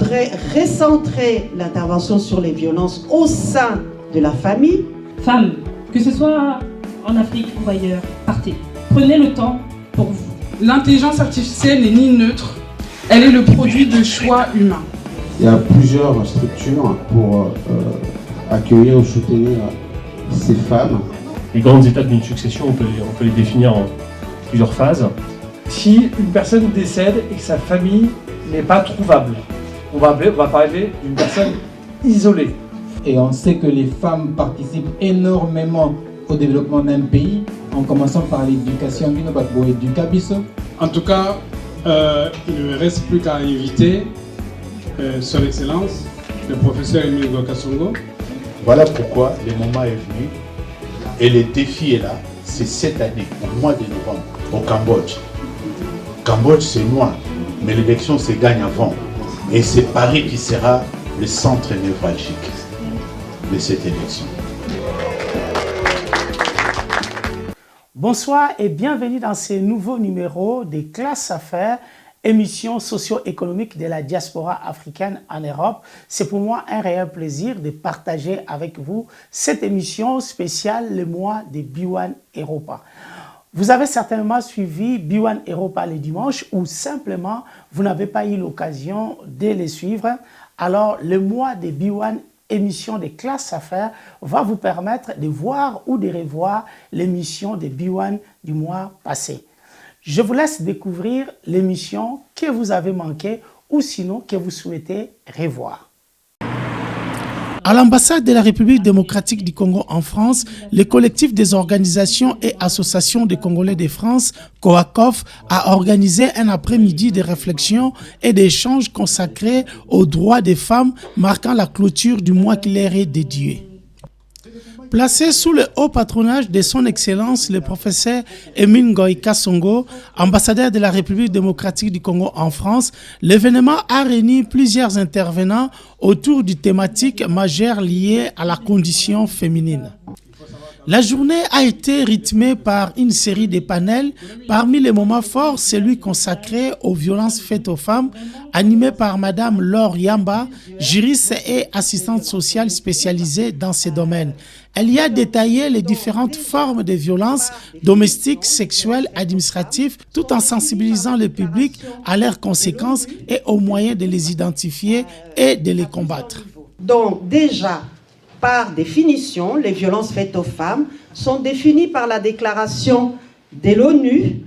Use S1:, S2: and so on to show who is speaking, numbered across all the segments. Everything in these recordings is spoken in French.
S1: voudrais recentrer l'intervention sur les violences au sein de la famille.
S2: Femmes, que ce soit en Afrique ou ailleurs, partez. Prenez le temps pour vous.
S3: L'intelligence artificielle n'est ni neutre, elle est le produit de choix humains.
S4: Il y a plusieurs structures pour accueillir ou soutenir ces femmes.
S5: Les grandes étapes d'une succession, on peut les définir en plusieurs phases.
S6: Si une personne décède et que sa famille n'est pas trouvable, on va parler d'une personne isolée.
S7: Et on sait que les femmes participent énormément au développement d'un pays, en commençant par l'éducation.
S8: En tout cas, il ne me reste plus qu'à inviter Son Excellence, le professeur Emile Ngoyi Kasongo.
S9: Voilà pourquoi le moment est venu et le défi est là. C'est cette année, au mois de novembre, au Cambodge. Cambodge, c'est noir, mais l'élection se gagne avant. Et c'est Paris qui sera le centre névralgique de cette élection.
S10: Bonsoir et bienvenue dans ce nouveau numéro des Classes Affaires, émission socio-économique de la diaspora africaine en Europe. C'est pour moi un réel plaisir de partager avec vous cette émission spéciale le mois de B1 Europa. Vous avez certainement suivi B1 Europa le dimanche ou simplement vous n'avez pas eu l'occasion de les suivre. Alors le mois de B1 émission des Classes Affaires va vous permettre de voir ou de revoir l'émission de B1 du mois passé. Je vous laisse découvrir l'émission que vous avez manquée ou sinon que vous souhaitez revoir. À l'ambassade de la République démocratique du Congo en France, le collectif des organisations et associations des Congolais de France, COACOF, a organisé un après-midi de réflexion et d'échanges consacrés aux droits des femmes, marquant la clôture du mois qui leur est dédié. Placé sous le haut patronage de son Excellence le professeur Emile Ngoyi Kasongo, ambassadeur de la République démocratique du Congo en France, l'événement a réuni plusieurs intervenants autour du thématique majeure liée à la condition féminine. La journée a été rythmée par une série de panels. Parmi les moments forts, celui consacré aux violences faites aux femmes, animé par Madame Laure Yamba, juriste et assistante sociale spécialisée dans ces domaines. Elle y a détaillé les différentes formes de violences domestiques, sexuelles, administratives, tout en sensibilisant le public à leurs conséquences et aux moyens de les identifier et de les combattre.
S1: Donc déjà, par définition, les violences faites aux femmes sont définies par la déclaration de l'ONU,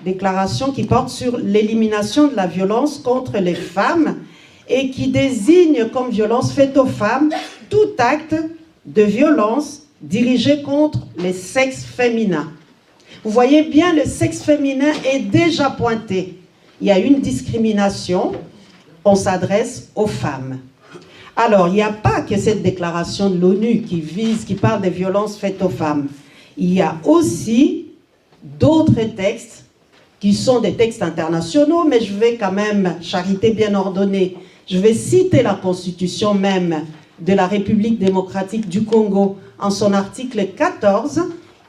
S1: déclaration qui porte sur l'élimination de la violence contre les femmes et qui désigne comme violence faite aux femmes tout acte de violence dirigé contre les sexes féminins. Vous voyez bien, le sexe féminin est déjà pointé. Il y a une discrimination, on s'adresse aux femmes. Alors, il n'y a pas que cette déclaration de l'ONU qui parle des violences faites aux femmes. Il y a aussi d'autres textes qui sont des textes internationaux, mais je vais quand même, charité bien ordonnée, je vais citer la Constitution même de la République démocratique du Congo en son article 14,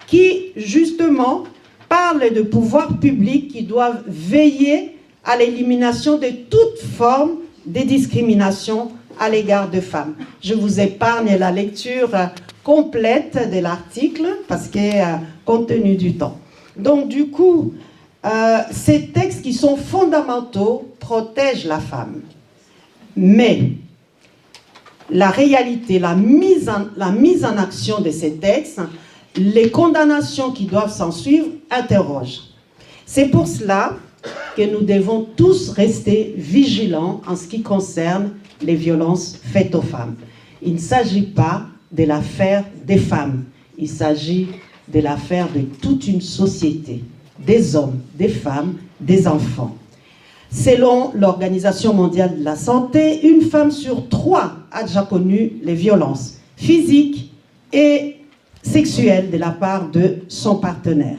S1: qui justement parle de pouvoirs publics qui doivent veiller à l'élimination de toute forme de discrimination à l'égard de femmes. Je vous épargne la lecture complète de l'article parce que compte tenu du temps. Donc du coup, ces textes qui sont fondamentaux protègent la femme. Mais la réalité, la mise en action de ces textes, les condamnations qui doivent s'en suivre interrogent. C'est pour cela que nous devons tous rester vigilants en ce qui concerne les violences faites aux femmes. Il ne s'agit pas de l'affaire des femmes, il s'agit de l'affaire de toute une société, des hommes, des femmes, des enfants. Selon l'Organisation mondiale de la santé, une femme sur 3 a déjà connu les violences physiques et sexuelles de la part de son partenaire.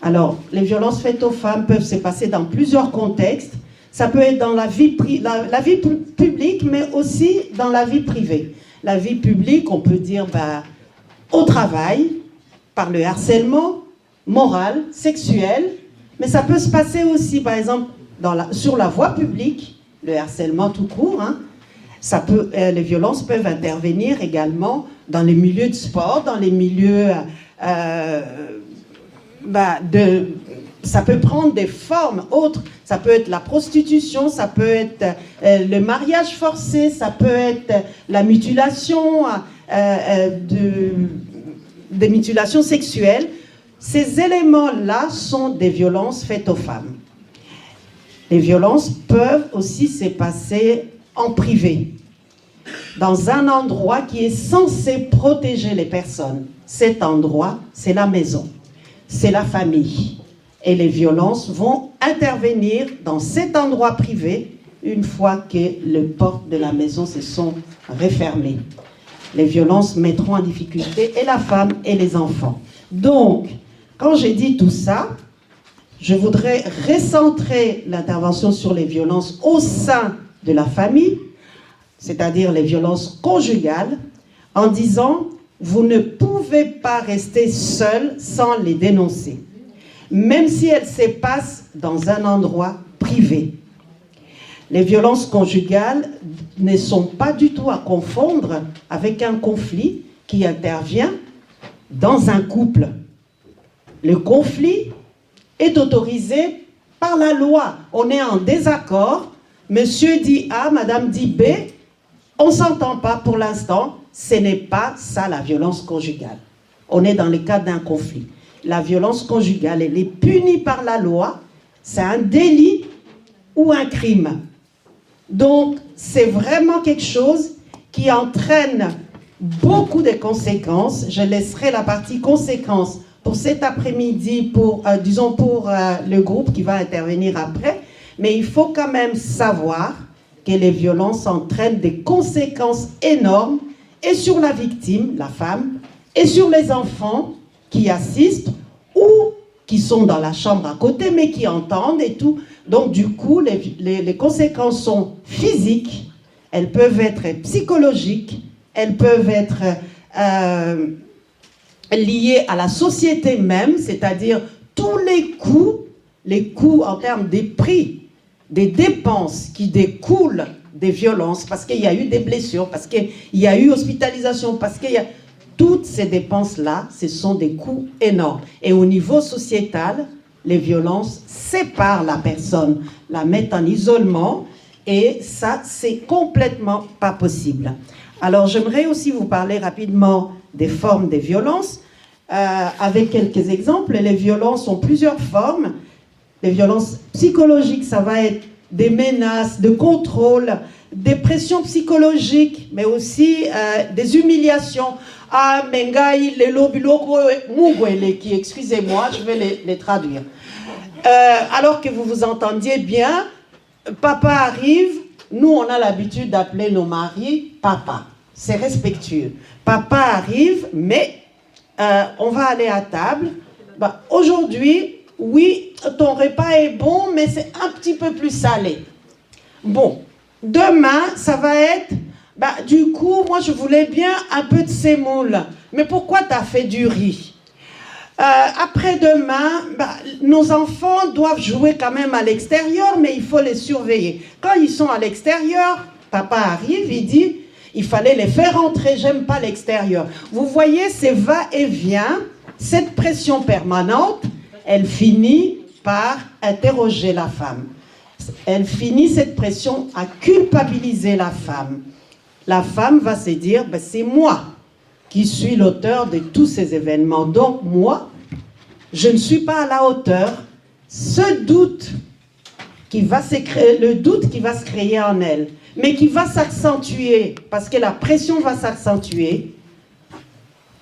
S1: Alors, les violences faites aux femmes peuvent se passer dans plusieurs contextes. Ça peut être dans la vie publique, mais aussi dans la vie privée. La vie publique, on peut dire au travail, par le harcèlement moral, sexuel, mais ça peut se passer aussi, par exemple, sur la voie publique le harcèlement tout court. Hein. Les violences peuvent intervenir également dans les milieux de sport, dans les milieux ça peut prendre des formes autres. Ça peut être la prostitution, ça peut être le mariage forcé, ça peut être la mutilation, des mutilations sexuelles. Ces éléments-là sont des violences faites aux femmes. Les violences peuvent aussi se passer en privé, dans un endroit qui est censé protéger les personnes. Cet endroit, c'est la maison, c'est la famille. Et les violences vont intervenir dans cet endroit privé une fois que les portes de la maison se sont refermées. Les violences mettront en difficulté et la femme et les enfants. Donc, quand j'ai dit tout ça, je voudrais recentrer l'intervention sur les violences au sein de la famille, c'est-à-dire les violences conjugales, en disant « vous ne pouvez pas rester seul sans les dénoncer ». Même si elles se passent dans un endroit privé. Les violences conjugales ne sont pas du tout à confondre avec un conflit qui intervient dans un couple. Le conflit est autorisé par la loi. On est en désaccord, monsieur dit A, madame dit B, on ne s'entend pas pour l'instant, ce n'est pas ça la violence conjugale. On est dans le cadre d'un conflit. La violence conjugale, elle est punie par la loi, c'est un délit ou un crime. Donc, c'est vraiment quelque chose qui entraîne beaucoup de conséquences. Je laisserai la partie conséquences pour cet après-midi, pour le groupe qui va intervenir après. Mais il faut quand même savoir que les violences entraînent des conséquences énormes et sur la victime, la femme, et sur les enfants qui assistent ou qui sont dans la chambre à côté mais qui entendent et tout. Donc du coup, les conséquences sont physiques, elles peuvent être psychologiques, elles peuvent être liées à la société même, c'est-à-dire tous les coûts en termes des prix, des dépenses qui découlent des violences, parce qu'il y a eu des blessures, parce qu'il y a eu hospitalisation, parce qu'il y a... Toutes ces dépenses-là, ce sont des coûts énormes. Et au niveau sociétal, les violences séparent la personne, la mettent en isolement, et ça, c'est complètement pas possible. Alors, j'aimerais aussi vous parler rapidement des formes des violences, avec quelques exemples. Les violences ont plusieurs formes. Les violences psychologiques, ça va être des menaces, de contrôle, des pressions psychologiques, mais aussi des humiliations. Ah, mengai, les lobiloko, mugwele, qui, excusez-moi, je vais les traduire. Alors que vous vous entendiez bien, papa arrive, nous on a l'habitude d'appeler nos maris papa. C'est respectueux. Papa arrive, mais on va aller à table. Bah, aujourd'hui, oui, ton repas est bon, mais c'est un petit peu plus salé. Bon, demain, ça va être... Bah, du coup, moi, je voulais bien un peu de sémoule. Mais pourquoi tu as fait du riz? Après-demain, bah, nos enfants doivent jouer quand même à l'extérieur, mais il faut les surveiller. Quand ils sont à l'extérieur, papa arrive, il dit, il fallait les faire rentrer, j'aime pas l'extérieur. Vous voyez, ces va-et-vient, cette pression permanente, elle finit par interroger la femme. Elle finit cette pression à culpabiliser la femme. La femme va se dire, ben, c'est moi qui suis l'auteur de tous ces événements. Donc moi, je ne suis pas à la hauteur. Ce doute qui va se créer, le doute qui va se créer en elle, mais qui va s'accentuer, parce que la pression va s'accentuer,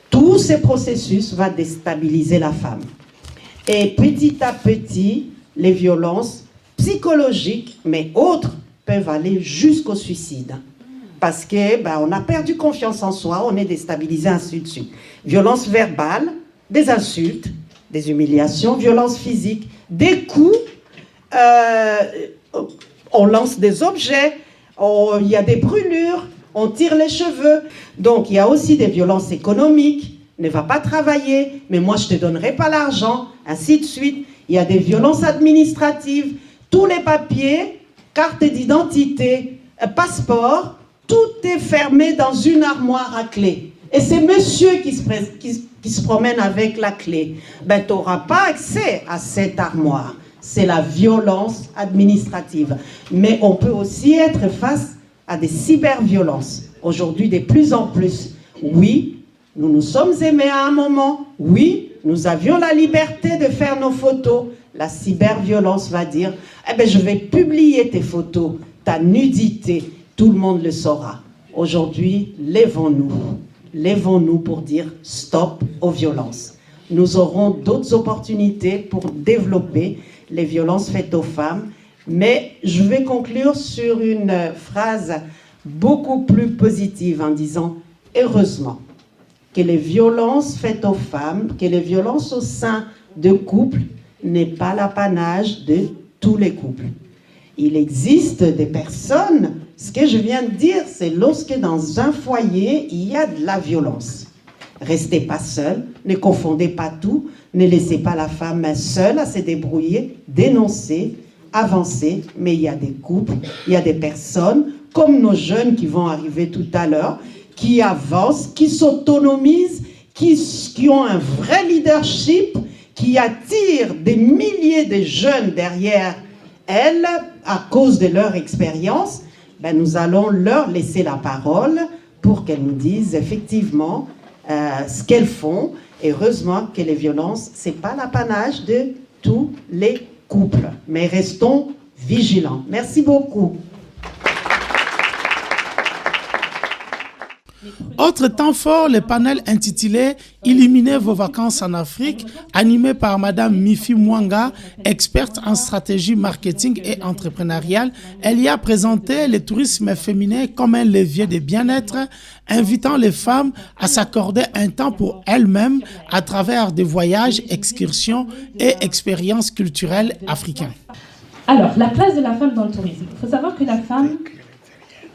S1: tout ce processus va déstabiliser la femme. Et petit à petit, les violences psychologiques, mais autres, peuvent aller jusqu'au suicide. Parce que on a perdu confiance en soi, on est déstabilisé, ainsi de suite. Violence verbale, des insultes, des humiliations, violence physique, des coups, on lance des objets, il y a des brûlures, on tire les cheveux. Donc il y a aussi des violences économiques, ne va pas travailler, mais moi je ne te donnerai pas l'argent, ainsi de suite. Il y a des violences administratives, tous les papiers carte d'identité, passeport, tout est fermé dans une armoire à clé. Et c'est monsieur qui se promène avec la clé. Ben, tu n'auras pas accès à cette armoire. C'est la violence administrative. Mais on peut aussi être face à des cyberviolences. Aujourd'hui, de plus en plus. Oui, nous nous sommes aimés à un moment. Oui, nous avions la liberté de faire nos photos. La cyberviolence va dire, eh ben, je vais publier tes photos, ta nudité. Tout le monde le saura. Aujourd'hui, lèvons-nous. Lèvons-nous pour dire stop aux violences. Nous aurons d'autres opportunités pour développer les violences faites aux femmes. Mais je vais conclure sur une phrase beaucoup plus positive en disant « Heureusement que les violences faites aux femmes, que les violences au sein de couples n'est pas l'apanage de tous les couples. Il existe des personnes, ce que je viens de dire, c'est lorsque dans un foyer, il y a de la violence. Restez pas seul, ne confondez pas tout, ne laissez pas la femme seule à se débrouiller, dénoncer, avancer, mais il y a des couples, il y a des personnes, comme nos jeunes qui vont arriver tout à l'heure, qui avancent, qui s'autonomisent, qui ont un vrai leadership, qui attirent des milliers de jeunes derrière elles à cause de leur expérience. Ben, nous allons leur laisser la parole pour qu'elles nous disent effectivement ce qu'elles font. Et heureusement que les violences, ce n'est pas l'apanage de tous les couples. Mais restons vigilants. Merci beaucoup.
S10: Autre temps fort, le panel intitulé « Éliminez vos vacances en Afrique » animé par Madame Mifi Mwanga, experte en stratégie marketing et entrepreneuriale. Elle y a présenté le tourisme féminin comme un levier de bien-être, invitant les femmes à s'accorder un temps pour elles-mêmes à travers des voyages, excursions et expériences culturelles africaines.
S2: Alors, la place de la femme dans le tourisme. Il faut savoir que la femme,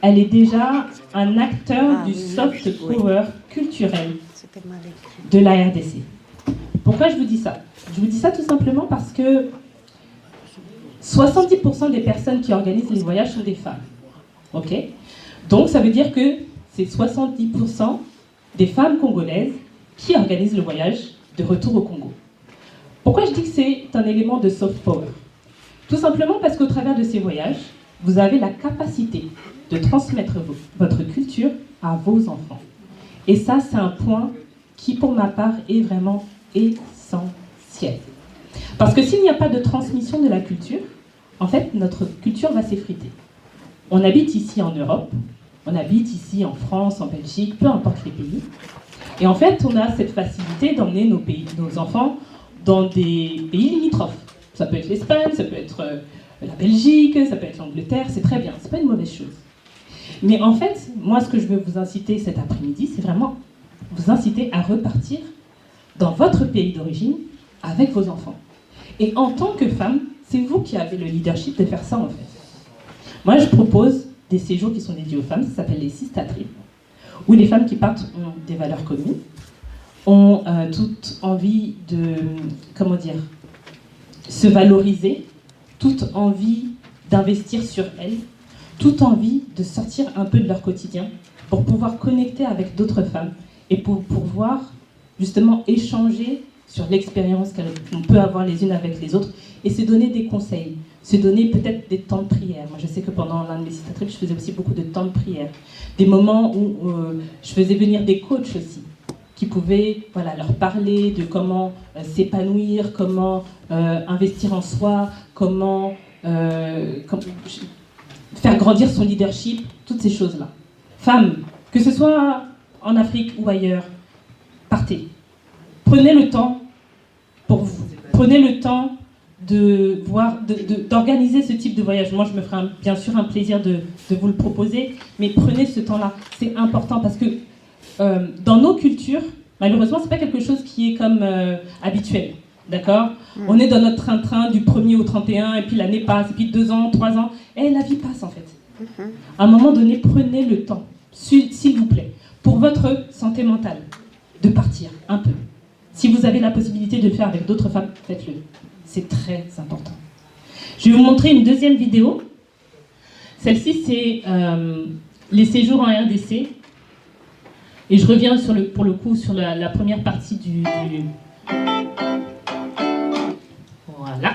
S2: elle est déjà un acteur du soft power culturel de la RDC. Pourquoi je vous dis ça? Je vous dis ça tout simplement parce que 70% des personnes qui organisent les voyages sont des femmes. Ok? Donc ça veut dire que c'est 70% des femmes congolaises qui organisent le voyage de retour au Congo. Pourquoi je dis que c'est un élément de soft power? Tout simplement parce qu'au travers de ces voyages, vous avez la capacité de transmettre votre culture à vos enfants. Et ça, c'est un point qui, pour ma part, est vraiment essentiel. Parce que s'il n'y a pas de transmission de la culture, en fait, notre culture va s'effriter. On habite ici en Europe, on habite ici en France, en Belgique, peu importe les pays. Et en fait, on a cette facilité d'emmener nos enfants dans des pays limitrophes. Ça peut être l'Espagne, ça peut être la Belgique, ça peut être l'Angleterre, c'est très bien, c'est pas une mauvaise chose. Mais en fait, moi, ce que je veux vous inciter cet après-midi, c'est vraiment vous inciter à repartir dans votre pays d'origine avec vos enfants. Et en tant que femme, c'est vous qui avez le leadership de faire ça, en fait. Moi, je propose des séjours qui sont dédiés aux femmes, ça s'appelle les Sister Trips, où les femmes qui partent ont des valeurs communes, ont toute envie de, comment dire, se valoriser, toute envie d'investir sur elles, toute envie de sortir un peu de leur quotidien pour pouvoir connecter avec d'autres femmes et pour pouvoir justement échanger sur l'expérience qu'on peut avoir les unes avec les autres et se donner des conseils, se donner peut-être des temps de prière. Moi, je sais que pendant l'un de mes Sister Trips, je faisais aussi beaucoup de temps de prière. Des moments où je faisais venir des coachs aussi, qui pouvaient leur parler de comment s'épanouir, comment investir en soi, comment faire grandir son leadership, toutes ces choses-là. Femmes, que ce soit en Afrique ou ailleurs, partez. Prenez le temps pour vous. Prenez le temps d'organiser ce type de voyage. Moi, je me ferai bien sûr un plaisir de vous le proposer, mais prenez ce temps-là. C'est important parce que dans nos cultures, malheureusement, c'est pas quelque chose qui est comme habituel. D'accord ? On est dans notre train-train du 1er au 31, et puis l'année passe, et puis 2 ans, 3 ans, et la vie passe en fait. À un moment donné, prenez le temps, s'il vous plaît, pour votre santé mentale, de partir un peu. Si vous avez la possibilité de le faire avec d'autres femmes, faites-le. C'est très important. Je vais vous montrer une deuxième vidéo Celle-ci, c'est les séjours en RDC. Et je reviens pour le coup sur la première partie du... Voilà.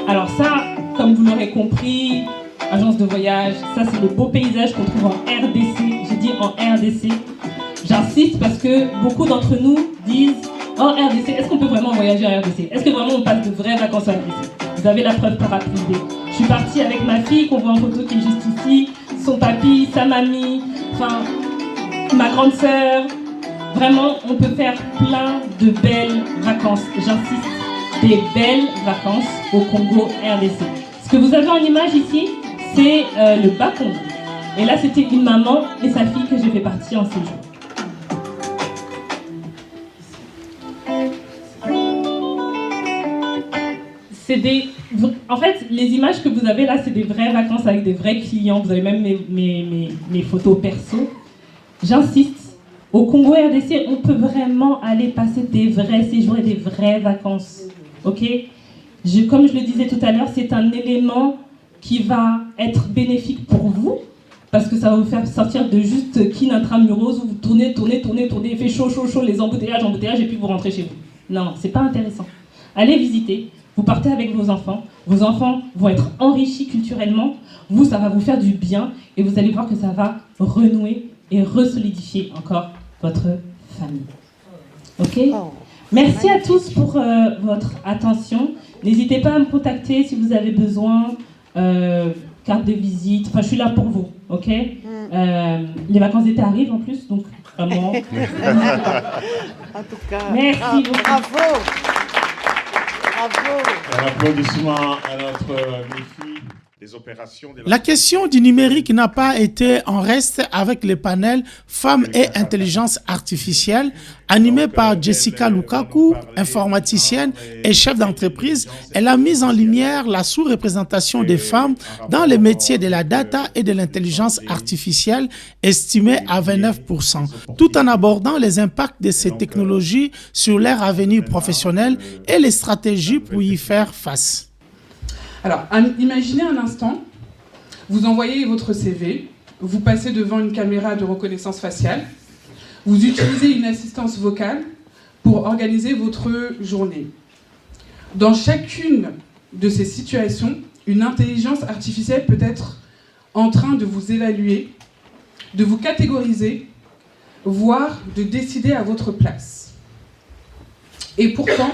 S2: Alors ça, comme vous l'aurez compris, agence de voyage, ça c'est les beaux paysages qu'on trouve en RDC. J'ai dit en RDC. J'insiste parce que beaucoup d'entre nous disent en RDC, est-ce qu'on peut vraiment voyager en RDC? Est-ce que vraiment on passe de vraies vacances en RDC? Vous avez la preuve par A plus B. Je suis partie avec ma fille, qu'on voit en photo qui est juste ici, son papy, sa mamie, enfin, ma grande sœur. Vraiment, on peut faire plein de belles vacances. J'insiste, des belles vacances au Congo RDC. Ce que vous avez en image ici, c'est le Bas-Congo. Et là, c'était une maman et sa fille que j'ai fait partir en séjour. En fait, les images que vous avez là, c'est des vraies vacances avec des vrais clients. Vous avez même mes photos perso. J'insiste, au Congo RDC, on peut vraiment aller passer des vrais séjours et des vraies vacances. Ok ? Comme je le disais tout à l'heure, c'est un élément qui va être bénéfique pour vous, parce que ça va vous faire sortir de juste Kin Intramuros, où vous tournez, il fait chaud, les embouteillages, et puis vous rentrez chez vous. Non, c'est pas intéressant. Allez visiter. Vous partez avec vos enfants vont être enrichis culturellement, ça va vous faire du bien, et vous allez voir que ça va renouer et resolidifier encore votre famille. Ok ? Merci à tous pour votre attention. N'hésitez pas à me contacter si vous avez besoin, carte de visite, je suis là pour vous, ok ? Les vacances d'été arrivent en plus, donc vraiment...
S10: En tout cas,
S2: merci beaucoup.
S10: Bravo.
S9: Un applaudissement à notre défi des opérations.
S10: La question du numérique n'a pas été en reste avec le panel Femmes et intelligence artificielle animé par Jessica Lukaku, informaticienne et chef d'entreprise. Elle a mis en lumière la sous-représentation des femmes dans les métiers de la data et de l'intelligence artificielle, estimée à 29%, tout en abordant les impacts de ces technologies sur leur avenir professionnel et les stratégies pour y faire face.
S3: Alors, imaginez un instant, vous envoyez votre CV, vous passez devant une caméra de reconnaissance faciale, vous utilisez une assistance vocale pour organiser votre journée. Dans chacune de ces situations, une intelligence artificielle peut être en train de vous évaluer, de vous catégoriser, voire de décider à votre place. Et pourtant,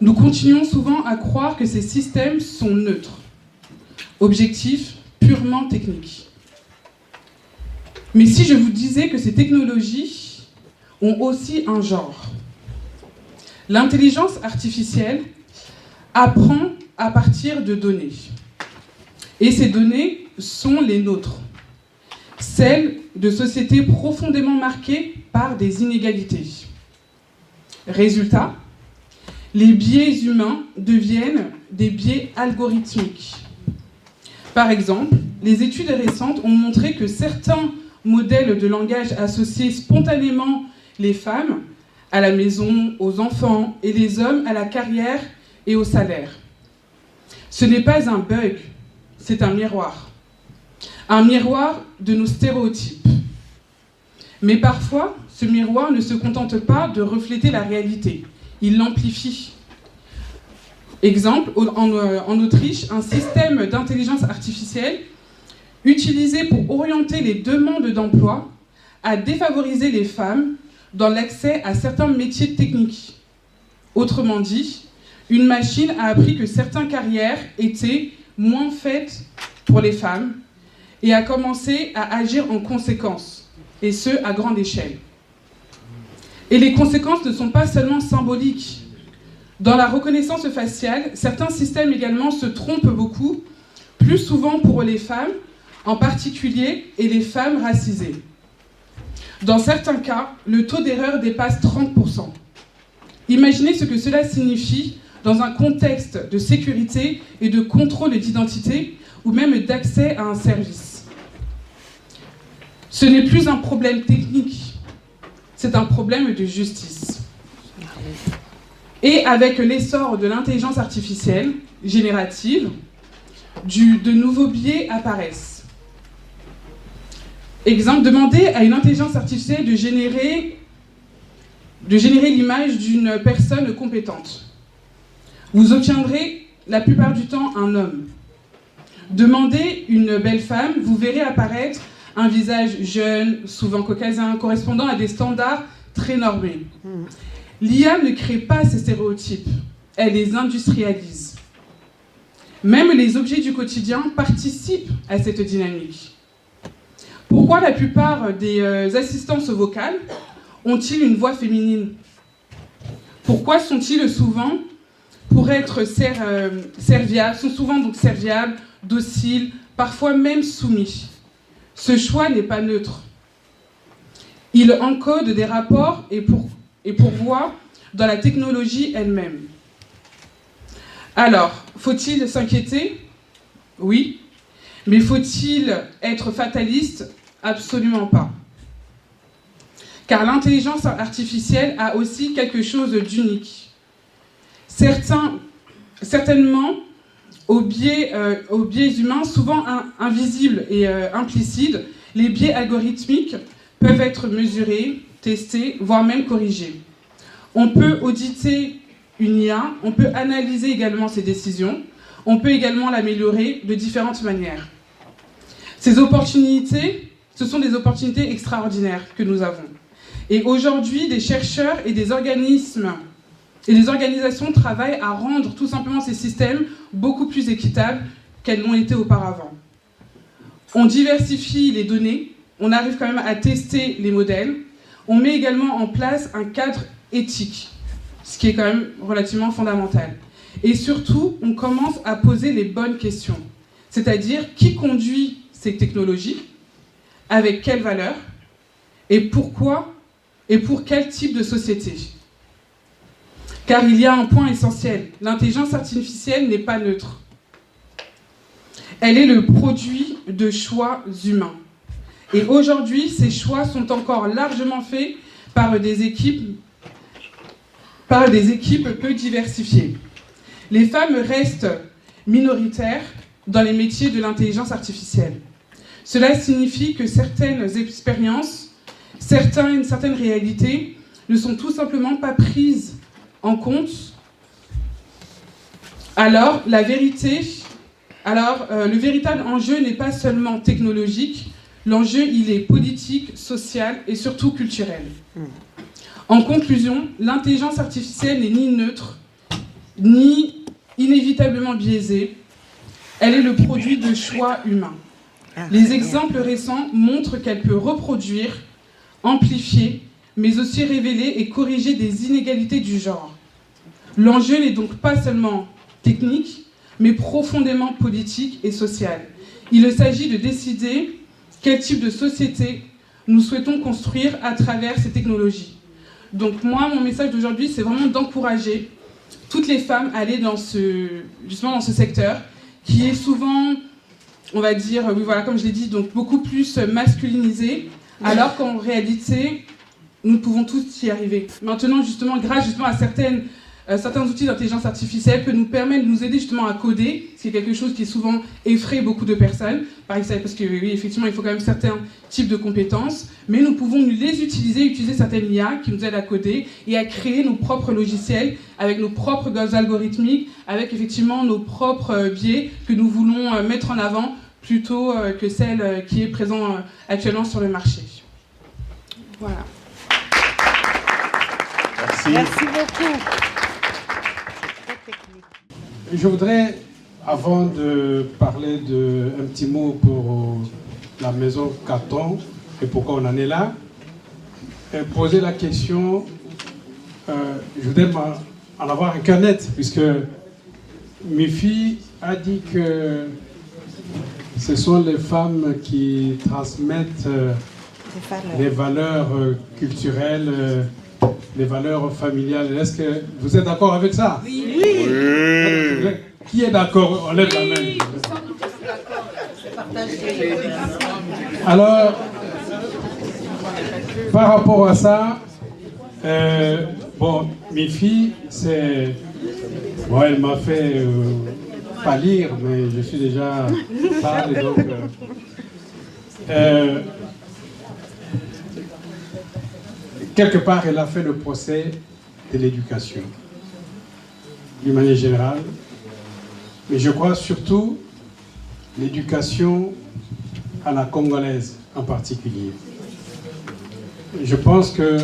S3: nous continuons souvent à croire que ces systèmes sont neutres, objectifs, purement techniques. Mais si je vous disais que ces technologies ont aussi un genre, l'intelligence artificielle apprend à partir de données. Et ces données sont les nôtres, celles de sociétés profondément marquées par des inégalités. Résultat, les biais humains deviennent des biais algorithmiques. Par exemple, les études récentes ont montré que certains modèles de langage associaient spontanément les femmes à la maison, aux enfants, et les hommes à la carrière et au salaire. Ce n'est pas un bug, c'est un miroir. Un miroir de nos stéréotypes. Mais parfois, ce miroir ne se contente pas de refléter la réalité. Il l'amplifie. Exemple, en Autriche, un système d'intelligence artificielle utilisé pour orienter les demandes d'emploi a défavorisé les femmes dans l'accès à certains métiers techniques. Autrement dit, une machine a appris que certaines carrières étaient moins faites pour les femmes et a commencé à agir en conséquence, et ce, à grande échelle. Et les conséquences ne sont pas seulement symboliques. Dans la reconnaissance faciale, certains systèmes également se trompent beaucoup, plus souvent pour les femmes, en particulier, et les femmes racisées. Dans certains cas, le taux d'erreur dépasse 30%. Imaginez ce que cela signifie dans un contexte de sécurité et de contrôle d'identité, ou même d'accès à un service. Ce n'est plus un problème technique, c'est un problème de justice. Et avec l'essor de l'intelligence artificielle générative, de nouveaux biais apparaissent. Exemple, demandez à une intelligence artificielle de générer l'image d'une personne compétente. Vous obtiendrez la plupart du temps un homme. Demandez une belle femme, vous verrez apparaître un visage jeune, souvent caucasien, correspondant à des standards très normés. L'IA ne crée pas ces stéréotypes, elle les industrialise. Même les objets du quotidien participent à cette dynamique. Pourquoi la plupart des assistances vocales ont-ils une voix féminine? Pourquoi sont-ils souvent, pour être serviables, sont souvent donc serviables, dociles, parfois même soumis? Ce choix n'est pas neutre. Il encode des rapports et pourvoit dans la technologie elle-même. Alors, faut-il s'inquiéter? Oui. Mais faut-il être fataliste? Absolument pas. Car l'intelligence artificielle a aussi quelque chose d'unique. Certainement, aux biais humains, souvent invisibles et implicites, les biais algorithmiques peuvent être mesurés, testés, voire même corrigés. On peut auditer une IA, on peut analyser également ses décisions, on peut également l'améliorer de différentes manières. Ces opportunités, ce sont des opportunités extraordinaires que nous avons. Et aujourd'hui, des chercheurs et des organismes et des organisations travaillent à rendre tout simplement ces systèmes beaucoup plus équitables qu'elles l'ont été auparavant. On diversifie les données, on arrive quand même à tester les modèles, on met également en place un cadre éthique, ce qui est quand même relativement fondamental. Et surtout, on commence à poser les bonnes questions, c'est-à-dire qui conduit ces technologies, avec quelle valeur, et pourquoi, et pour quel type de société. Car il y a un point essentiel, l'intelligence artificielle n'est pas neutre. Elle est le produit de choix humains. Et aujourd'hui, ces choix sont encore largement faits par des équipes peu diversifiées. Les femmes restent minoritaires dans les métiers de l'intelligence artificielle. Cela signifie que certaines expériences, certaines réalités ne sont tout simplement pas prises en compte. Alors, le véritable enjeu n'est pas seulement technologique, l'enjeu, il est politique, social et surtout culturel. En conclusion, l'intelligence artificielle n'est ni neutre, ni inévitablement biaisée. Elle est le produit de choix humains. Les exemples récents montrent qu'elle peut reproduire, amplifier, mais aussi révéler et corriger des inégalités du genre. L'enjeu n'est donc pas seulement technique, mais profondément politique et social. Il s'agit de décider quel type de société nous souhaitons construire à travers ces technologies. Donc moi, mon message d'aujourd'hui, c'est vraiment d'encourager toutes les femmes à aller justement dans ce secteur, qui est souvent, on va dire, oui, voilà, comme je l'ai dit, donc beaucoup plus masculinisé, alors qu'en réalité, nous pouvons tous y arriver. Maintenant, justement, grâce justement à certains outils d'intelligence artificielle que nous permettent de nous aider justement à coder, c'est quelque chose qui souvent effraie beaucoup de personnes, parce que oui, effectivement, il faut quand même certains types de compétences, mais nous pouvons utiliser certaines IA qui nous aident à coder et à créer nos propres logiciels avec nos propres algorithmiques, avec effectivement nos propres biais que nous voulons mettre en avant plutôt que celle qui est présente actuellement sur le marché. Voilà.
S9: Merci.
S10: Merci beaucoup.
S8: Je voudrais, avant de parler un petit mot pour la maison Caton et pourquoi on en est là, poser la question, je voudrais en avoir un cœur net, puisque Mifi a dit que ce sont les femmes qui transmettent les valeurs culturelles, les valeurs familiales. Est-ce que vous êtes d'accord avec ça? Oui. Oui. Qui est d'accord? On lève la main. Alors, par rapport à ça, Bon, mes filles, c'est... Bon, elle m'a fait pas lire, mais je suis déjà pâle, donc... quelque part, elle a fait le procès de l'éducation, d'une manière générale, mais je crois surtout l'éducation à la congolaise en particulier. Je pense que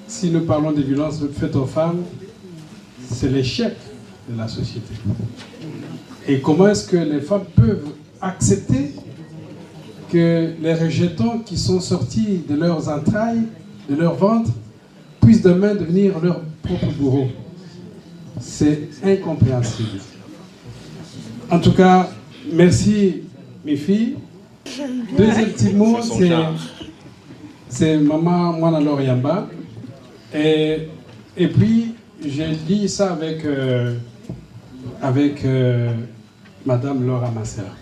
S8: si nous parlons des violences faites aux femmes, c'est l'échec de la société. Et comment est-ce que les femmes peuvent accepter que les rejetons qui sont sortis de leurs entrailles, de leur ventre, puissent demain devenir leurs propres bourreaux? C'est incompréhensible. En tout cas, merci mes filles. Deuxième petit mot, c'est Maman Mwana Loriamba. Et puis, j'ai dit ça avec Madame Laura Massera.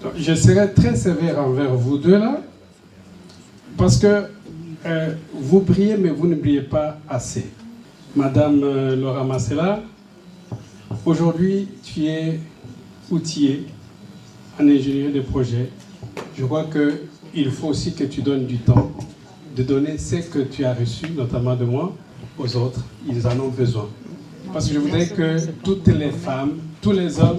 S8: Donc, je serai très sévère envers vous deux là, parce que vous brillez, mais vous ne brillez pas assez. Madame Laura Massera, aujourd'hui, tu es outillée en ingénierie de projet. Je crois qu'il faut aussi que tu donnes du temps, de donner ce que tu as reçu, notamment de moi, aux autres. Ils en ont besoin. Parce que je voudrais que toutes les femmes, tous les hommes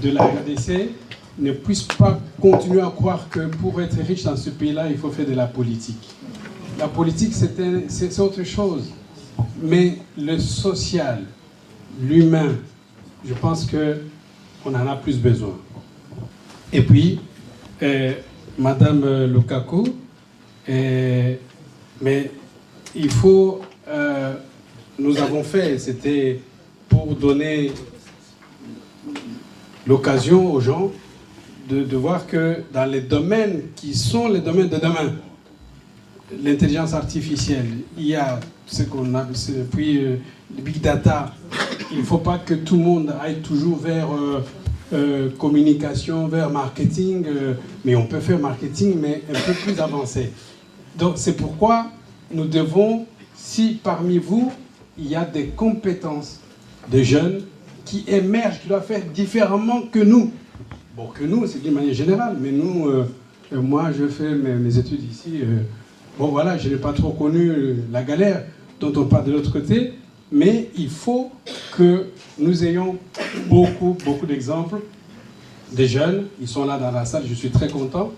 S8: de la RDC ne puissent pas continuer à croire que pour être riche dans ce pays-là, il faut faire de la politique. La politique, c'est autre chose. Mais le social, l'humain, je pense qu'on en a plus besoin. Et puis, Madame Lukaku, mais il faut... nous avons fait, c'était pour donner l'occasion aux gens de voir que dans les domaines qui sont les domaines de demain, l'intelligence artificielle, il y a ce qu'on a, puis le big data, il ne faut pas que tout le monde aille toujours vers communication, vers marketing, mais on peut faire marketing, mais un peu plus avancé. Donc c'est pourquoi nous devons, si parmi vous, il y a des compétences de jeunes qui émergent, qui doivent faire différemment que nous. Bon, que nous, c'est d'une manière générale, mais nous, moi, je fais mes études ici. Bon, voilà, je n'ai pas trop connu la galère dont on parle de l'autre côté, mais il faut que nous ayons beaucoup d'exemples des jeunes. Ils sont là dans la salle, je suis très content.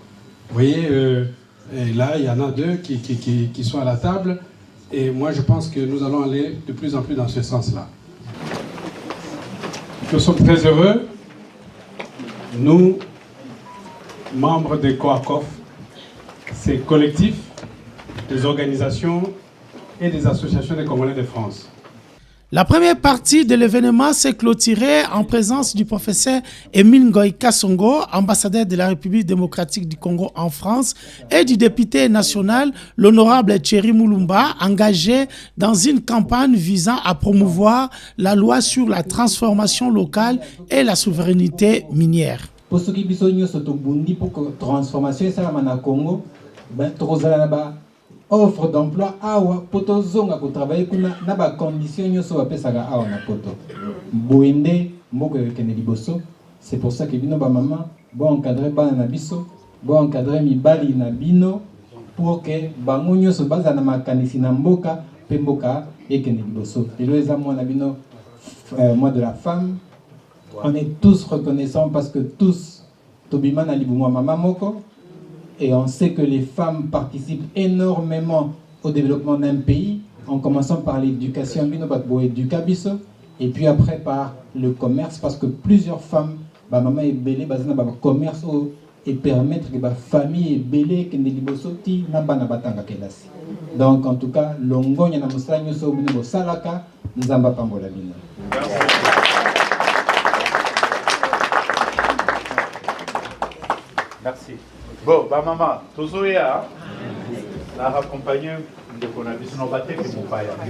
S8: Vous voyez, et là, il y en a deux qui sont à la table. Et moi, je pense que nous allons aller de plus en plus dans ce sens-là. Nous sommes très heureux, nous, membres de COACOF, ces collectifs, des organisations et des associations des Congolais de France.
S10: La première partie de l'événement s'est clôturée en présence du professeur Émile Ngoï Kassongo, ambassadeur de la République démocratique du Congo en France, et du député national, l'honorable Thierry Moulumba, engagé dans une campagne visant à promouvoir la loi sur la transformation locale et la souveraineté minière.
S7: Pour ce qui est pour que transformation et Congo, offre d'emploi awa poto zonga ko travailler kuna na ba condition nyoso ba pesaka awa na poto boende mboko kene liboso. C'est pour ça que bino ba maman bon encadrer bana na biso bon encadrer mibali na bino pour que bango nyoso baza na makanisi na mboka pe mboka ekene liboso. Elo eza mwana bino mois de la femme. On est tous reconnaissants parce que tous tobima na libumwa mama moko. Et on sait que les femmes participent énormément au développement d'un pays, en commençant par l'éducation, et puis après par le commerce, parce que plusieurs femmes, maman est belé, commerce et permettre que la famille est belé, que les donc en tout cas, longo nyana musanyo so bino salaka nzamba pambola bino.
S9: Merci. Bon, bah maman, toujours là, la accompagné de qu'on a vu son bâtiment que mon père a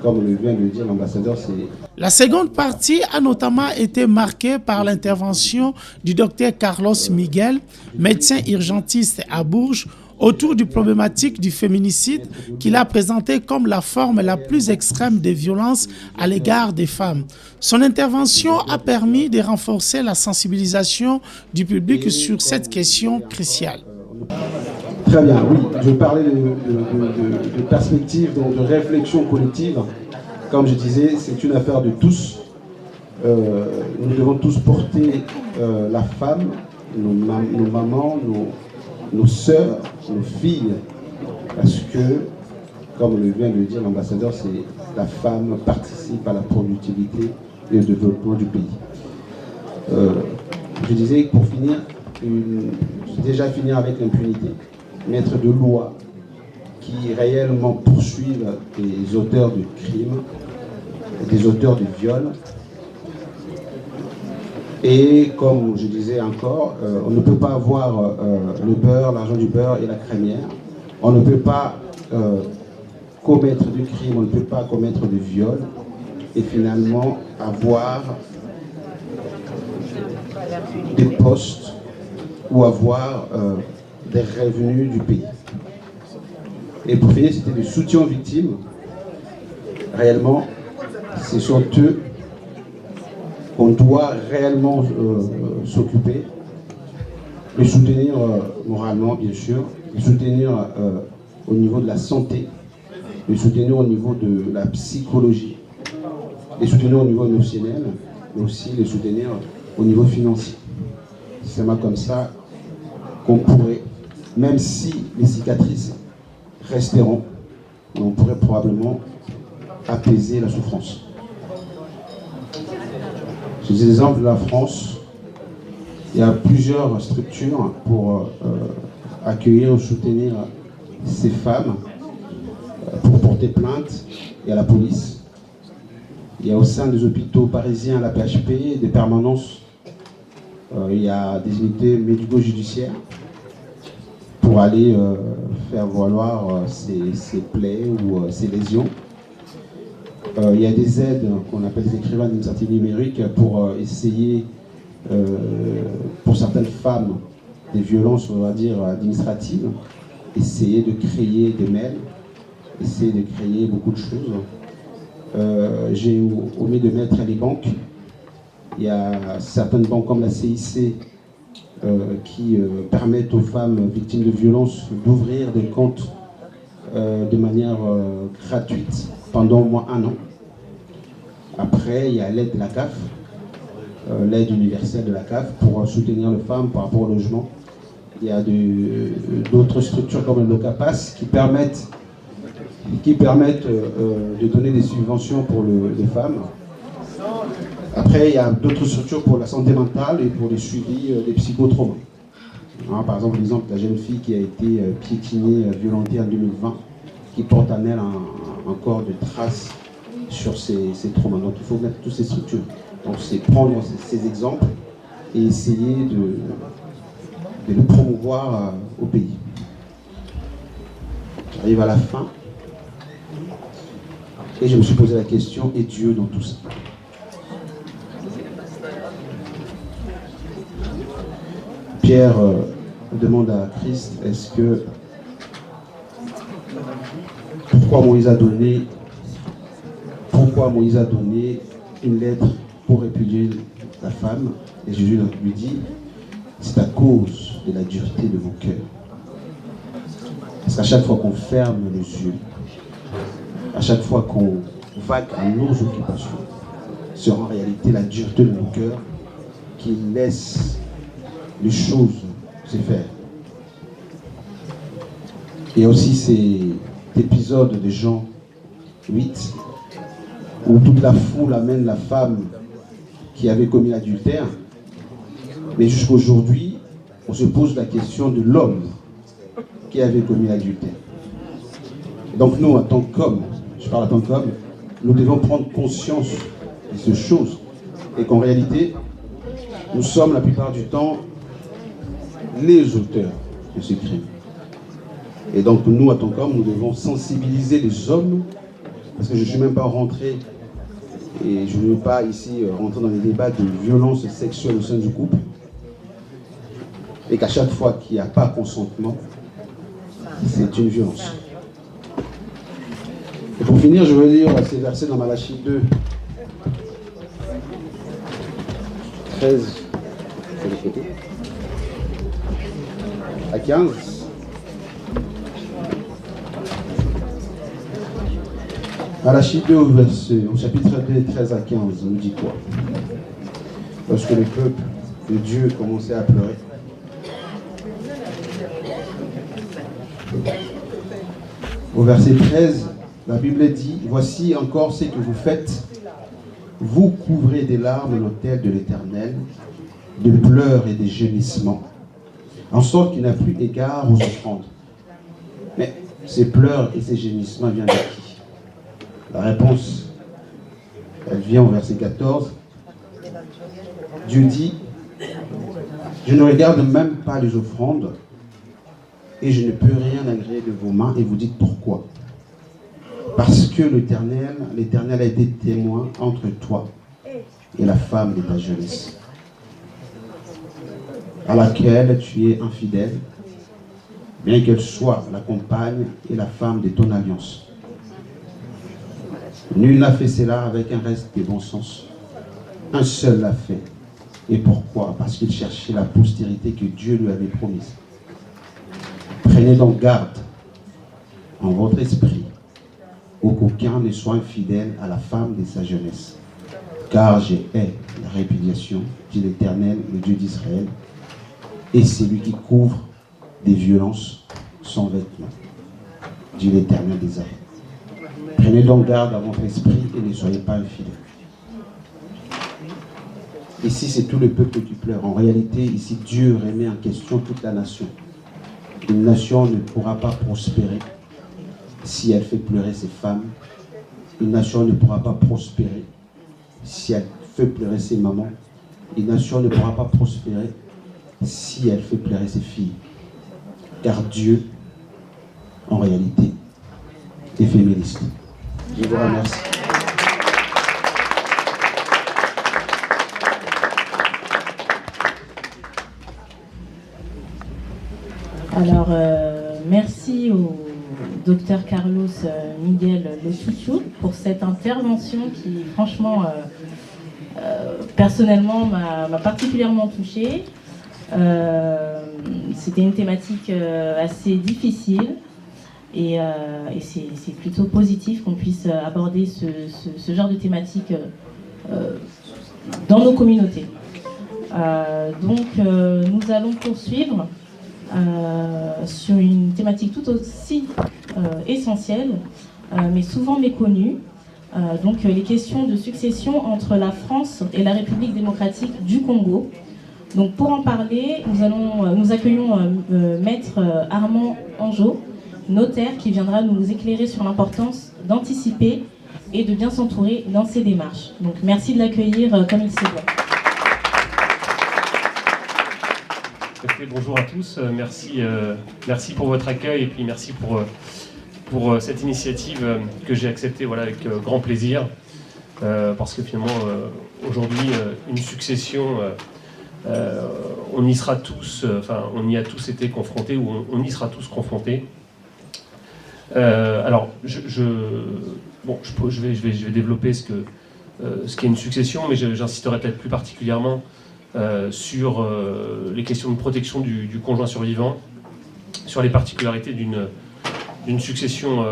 S4: Comme le vient de dire l'ambassadeur, c'est...
S10: La seconde partie a notamment été marquée par l'intervention du docteur Carlos Miguel, médecin urgentiste à Bourges, autour du problématique du féminicide qu'il a présenté comme la forme la plus extrême des violences à l'égard des femmes. Son intervention a permis de renforcer la sensibilisation du public sur cette question cruciale.
S4: Très bien, oui. Je parlais de perspective, donc de réflexion collective. Comme je disais, c'est une affaire de tous. Nous devons tous porter la femme, nos mamans, nos sœurs, nos filles. Parce que, comme le vient de dire l'ambassadeur, c'est la femme participe à la productivité et au développement du pays. Je disais que pour finir, déjà finir avec l'impunité. Mettre de lois qui réellement poursuivent les auteurs de crimes, des auteurs de viols. Et comme je disais encore, on ne peut pas avoir le beurre, l'argent du beurre et la crémière. On ne peut pas commettre du crime, on ne peut pas commettre de viol et finalement avoir des postes ou avoir des revenus du pays. Et pour finir, c'était le soutien aux victimes. Réellement, c'est sur eux qu'on doit réellement s'occuper, les soutenir moralement, bien sûr, les soutenir au niveau de la santé, les soutenir au niveau de la psychologie, les soutenir au niveau émotionnel, mais aussi les soutenir au niveau financier. C'est seulement comme ça qu'on pourrait, même si les cicatrices resteront, on pourrait probablement apaiser la souffrance. J'ai des exemples de la France. Il y a plusieurs structures pour accueillir ou soutenir ces femmes, pour porter plainte et à la police. Il y a au sein des hôpitaux parisiens, la PHP, des permanences. Il y a des unités médico-judiciaires pour aller faire valoir ses plaies ou ses lésions. Il y a des aides qu'on appelle des écrivains d'initiative numérique pour essayer, pour certaines femmes, des violences, on va dire, administratives, essayer de créer des mails, essayer de créer beaucoup de choses. J'ai omis de mettre les banques. Il y a certaines banques comme la CIC qui permettent aux femmes victimes de violences d'ouvrir des comptes de manière gratuite pendant au moins 1 an. Après, il y a l'aide de la CAF, l'aide universelle de la CAF pour soutenir les femmes par rapport au logement. Il y a d'autres structures comme le LOCAPAS qui permettent de donner des subventions pour les femmes. Après, il y a d'autres structures pour la santé mentale et pour les suivis des psychotraumas. Par exemple, l'exemple de la jeune fille qui a été piétinée, violentée en 2020, qui porte en elle encore de traces sur ces traumas. Donc il faut mettre toutes ces structures. Donc c'est prendre ces exemples et essayer de le promouvoir au pays. J'arrive à la fin. Et je me suis posé la question, et Dieu dans tout ça? Pierre demande à Christ, pourquoi Moïse a donné une lettre pour répudier la femme? Et Jésus lui dit, c'est à cause de la dureté de mon cœur. Parce qu'à chaque fois qu'on ferme les yeux, à chaque fois qu'on vague à nos occupations, c'est en réalité la dureté de mon cœur qui laisse les choses se faire. Il y a aussi cet épisode de Jean 8 où toute la foule amène la femme qui avait commis l'adultère, mais jusqu'à aujourd'hui on se pose la question de l'homme qui avait commis l'adultère. Donc nous, en tant qu'hommes, je parle en tant qu'hommes, nous devons prendre conscience de ces choses et qu'en réalité nous sommes la plupart du temps les auteurs de ces crimes. Et donc nous, à Toncom, nous devons sensibiliser les hommes, parce que je ne suis même pas rentré, et je ne veux pas ici rentrer dans les débats de violence sexuelle au sein du couple, et qu'à chaque fois qu'il n'y a pas consentement, c'est une violence. Et pour finir, je veux lire ces versets dans Malachie 2, 13 à 15. Malachie 2 au chapitre 2, 13 à 15, on nous dit quoi? Lorsque le peuple de Dieu commençait à pleurer. Au verset 13, la Bible dit, « Voici encore ce que vous faites. Vous couvrez des larmes l'autel de l'Éternel, de pleurs et des gémissements, en sorte qu'il n'a plus égard aux offrandes. » Mais ces pleurs et ces gémissements viennent de qui? La réponse, elle vient au verset 14. Dieu dit, « Je ne regarde même pas les offrandes, et je ne peux rien agréer de vos mains. » Et vous dites pourquoi? Parce que l'Éternel a été témoin entre toi et la femme de ta jeunesse, à laquelle tu es infidèle, bien qu'elle soit la compagne et la femme de ton alliance. Nul n'a fait cela avec un reste de bon sens. Un seul l'a fait. Et pourquoi? Parce qu'il cherchait la postérité que Dieu lui avait promise. Prenez donc garde en votre esprit qu'aucun ne soit infidèle à la femme de sa jeunesse. Car j'ai hais la répudiation, dit l'Éternel, le Dieu d'Israël, et c'est lui qui couvre des violences sans vêtements, dit l'Éternel des armées. Prenez donc garde à votre esprit et ne soyez pas infidèles. Ici, c'est tout le peuple qui pleure. En réalité, ici, Dieu remet en question toute la nation. Une nation ne pourra pas prospérer si elle fait pleurer ses femmes. Une nation ne pourra pas prospérer si elle fait pleurer ses mamans. Une nation ne pourra pas prospérer si elle fait pleurer ses filles. Car Dieu, en réalité, est féministe. Je vous remercie.
S11: Alors, merci au docteur Carlos Miguel Lesuciu pour cette intervention qui, franchement, personnellement, m'a particulièrement touchée. C'était une thématique assez difficile et c'est plutôt positif qu'on puisse aborder ce genre de thématique dans nos communautés. Donc, nous allons poursuivre sur une thématique tout aussi essentielle, mais souvent méconnue. Donc les questions de succession entre la France et la République démocratique du Congo. Donc pour en parler, nous accueillons Maître Armand Angeau, notaire, qui viendra nous éclairer sur l'importance d'anticiper et de bien s'entourer dans ces démarches. Donc merci de l'accueillir comme il se doit.
S5: Bonjour à tous, merci pour votre accueil et puis merci pour cette initiative que j'ai acceptée avec grand plaisir parce que finalement aujourd'hui une succession on y sera tous, on y a tous été confrontés ou on y sera tous confrontés. Alors je vais développer ce qu'est une succession, mais j'insisterai peut-être plus particulièrement sur les questions de protection du conjoint survivant, sur les particularités d'une succession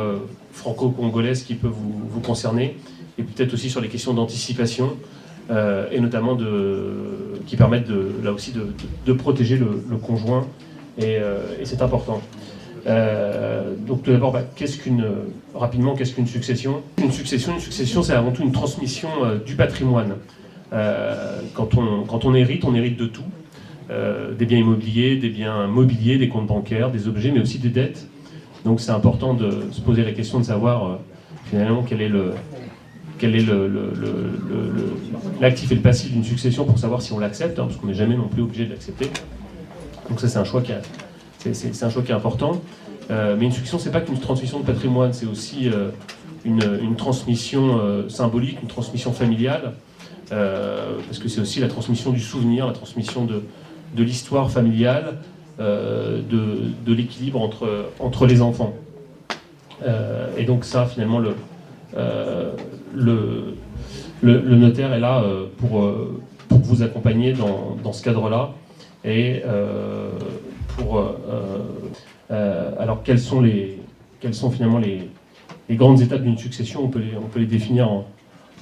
S5: franco-congolaise qui peut vous concerner, et peut-être aussi sur les questions d'anticipation, et notamment qui permettent là aussi de protéger le conjoint, et c'est important. Donc tout d'abord, rapidement, qu'est-ce qu'une succession? Une succession, c'est avant tout une transmission du patrimoine. Quand on hérite de tout, des biens immobiliers, des biens mobiliers, des comptes bancaires, des objets, mais aussi des dettes. Donc c'est important de se poser la question de savoir finalement quel est l'actif et le passif d'une succession pour savoir si on l'accepte, parce qu'on n'est jamais non plus obligé de l'accepter. Donc ça c'est un choix qui est important. Mais une succession, c'est pas qu'une transmission de patrimoine, c'est aussi une transmission symbolique, une transmission familiale, parce que c'est aussi la transmission du souvenir, la transmission de l'histoire familiale, de l'équilibre entre les enfants. Et donc ça, finalement, le notaire est là pour vous accompagner dans ce cadre-là. Et alors, quelles sont finalement les grandes étapes d'une succession? On peut les définir en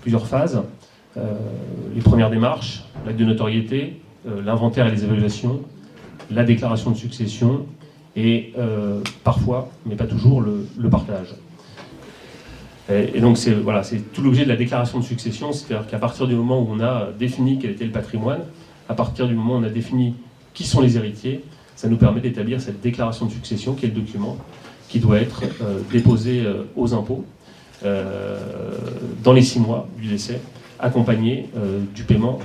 S5: plusieurs phases. Les premières démarches, l'acte de notoriété, l'inventaire et les évaluations, la déclaration de succession et parfois, mais pas toujours, le partage. Et donc c'est tout l'objet de la déclaration de succession, c'est-à-dire qu'à partir du moment où on a défini quel était le patrimoine, à partir du moment où on a défini qui sont les héritiers, ça nous permet d'établir cette déclaration de succession qui est le document qui doit être déposé aux impôts dans les 6 mois du décès, accompagné du paiement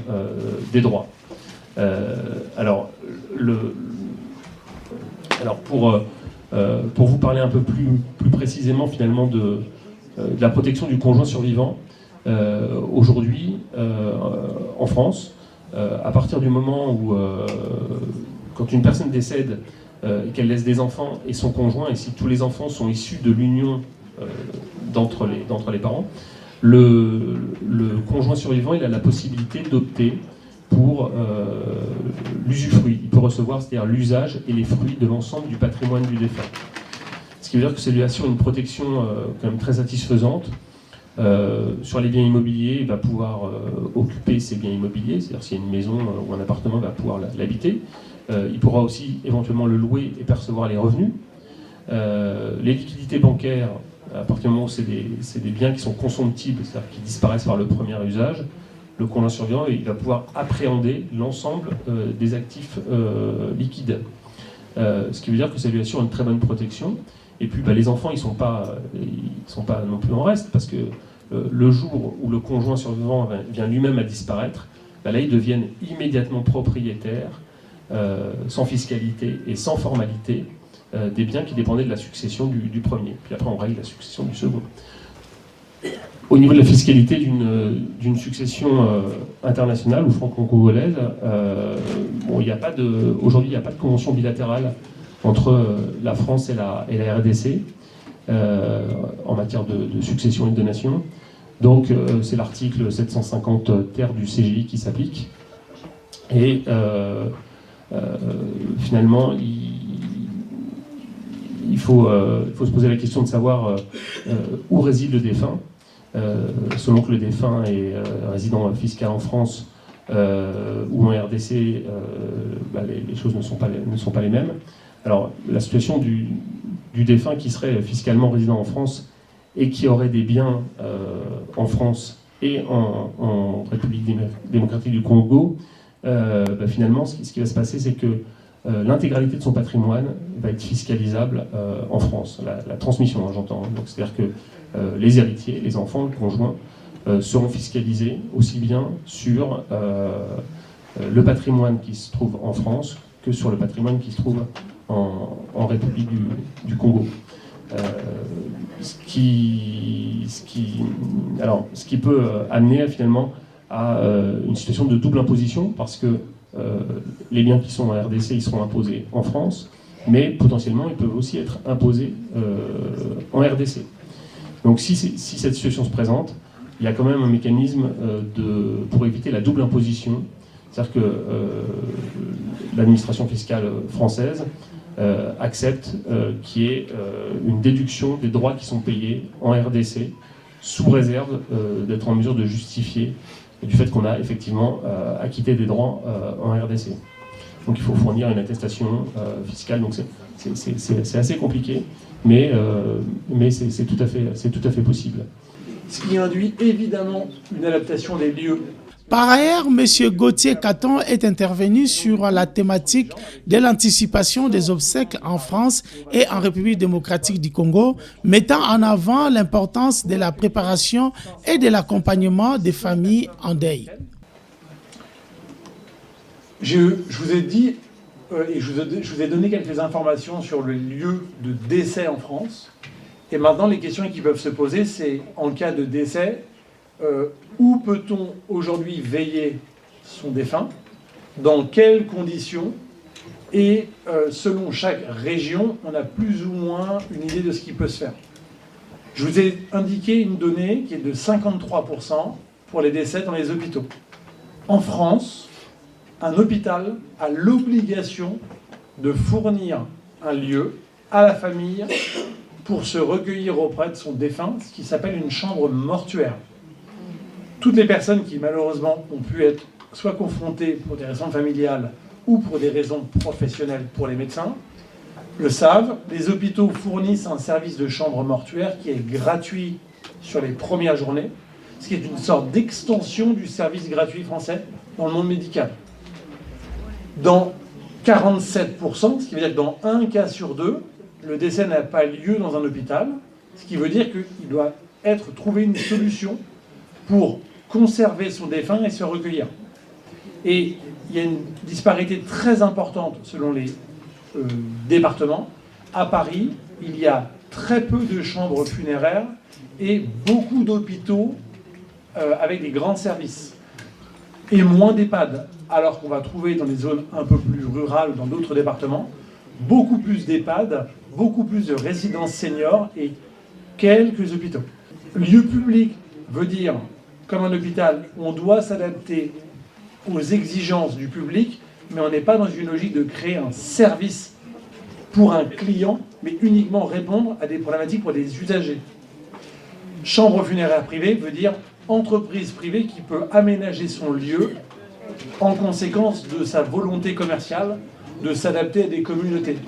S5: des droits. Alors pour vous parler un peu plus précisément finalement de la protection du conjoint survivant, aujourd'hui en France, à partir du moment où quand une personne décède et qu'elle laisse des enfants et son conjoint, et si tous les enfants sont issus de l'union d'entre les parents, le conjoint survivant il a la possibilité d'opter pour l'usufruit. Il peut recevoir, c'est-à-dire l'usage et les fruits de l'ensemble du patrimoine du défunt. Ce qui veut dire que ça lui assure une protection quand même très satisfaisante. Sur les biens immobiliers, il va pouvoir occuper ses biens immobiliers, c'est-à-dire s'il y a une maison ou un appartement, il va pouvoir l'habiter. Il pourra aussi éventuellement le louer et percevoir les revenus. Les liquidités bancaires, à partir du moment où c'est des biens qui sont consomptibles, c'est-à-dire qui disparaissent par le premier usage, le conjoint survivant il va pouvoir appréhender l'ensemble des actifs liquides. Ce qui veut dire que ça lui assure une très bonne protection. Et puis les enfants, ils sont pas non plus en reste, parce que le jour où le conjoint survivant vient lui-même à disparaître, là ils deviennent immédiatement propriétaires, sans fiscalité et sans formalité, des biens qui dépendaient de la succession du premier. Puis après on règle la succession du second. Au niveau de la fiscalité d'une succession internationale ou franco-congolaise, aujourd'hui il n'y a pas de convention bilatérale entre la France et la RDC en matière de succession et de donation. Donc c'est l'article 750 ter du CGI qui s'applique. Et finalement, il faut se poser la question de savoir où réside le défunt. Selon que le défunt est résident fiscal en France ou en RDC, les choses ne sont pas les mêmes. Alors, la situation du défunt qui serait fiscalement résident en France et qui aurait des biens en France et en République démocratique du Congo, finalement, ce qui va se passer, c'est que l'intégralité de son patrimoine va être fiscalisable en France. La transmission, j'entends. Donc, c'est-à-dire que les héritiers, les enfants, le conjoint, seront fiscalisés aussi bien sur le patrimoine qui se trouve en France que sur le patrimoine qui se trouve en République du Congo. Ce qui peut amener finalement à une situation de double imposition, parce que les biens qui sont en RDC, ils seront imposés en France, mais potentiellement ils peuvent aussi être imposés en RDC. Donc si cette situation se présente, il y a quand même un mécanisme pour éviter la double imposition. C'est-à-dire que l'administration fiscale française accepte qu'il y ait une déduction des droits qui sont payés en RDC, sous réserve d'être en mesure de justifier du fait qu'on a effectivement acquitté des droits en RDC. Donc il faut fournir une attestation fiscale, donc c'est assez compliqué, mais c'est tout à fait possible.
S6: Ce qui induit évidemment une adaptation des lieux.
S10: Par ailleurs, M. Gauthier Caton est intervenu sur la thématique de l'anticipation des obsèques en France et en République démocratique du Congo, mettant en avant l'importance de la préparation et de l'accompagnement des familles en deuil.
S6: Je vous ai dit et je vous ai donné quelques informations sur le lieu de décès en France. Et maintenant, les questions qui peuvent se poser, c'est en cas de décès, où peut-on aujourd'hui veiller son défunt, dans quelles conditions, et selon chaque région, on a plus ou moins une idée de ce qui peut se faire. Je vous ai indiqué une donnée qui est de 53% pour les décès dans les hôpitaux. En France, un hôpital a l'obligation de fournir un lieu à la famille pour se recueillir auprès de son défunt, ce qui s'appelle une chambre mortuaire. Toutes les personnes qui malheureusement ont pu être soit confrontées pour des raisons familiales ou pour des raisons professionnelles pour les médecins, le savent, les hôpitaux fournissent un service de chambre mortuaire qui est gratuit sur les premières journées, ce qui est une sorte d'extension du service gratuit français dans le monde médical. Dans 47%, ce qui veut dire que dans un cas sur deux, le décès n'a pas lieu dans un hôpital, ce qui veut dire qu'il doit être trouvé une solution pour conserver son défunt et se recueillir. Et il y a une disparité très importante selon les départements. À Paris, il y a très peu de chambres funéraires et beaucoup d'hôpitaux avec des grands services. Et moins d'EHPAD, alors qu'on va trouver dans les zones un peu plus rurales, dans d'autres départements, beaucoup plus d'EHPAD, beaucoup plus de résidences seniors et quelques hôpitaux. Lieu public veut dire, comme un hôpital, on doit s'adapter aux exigences du public, mais on n'est pas dans une logique de créer un service pour un client, mais uniquement répondre à des problématiques pour des usagers. Chambre funéraire privée veut dire entreprise privée qui peut aménager son lieu en conséquence de sa volonté commerciale de s'adapter à des communautés.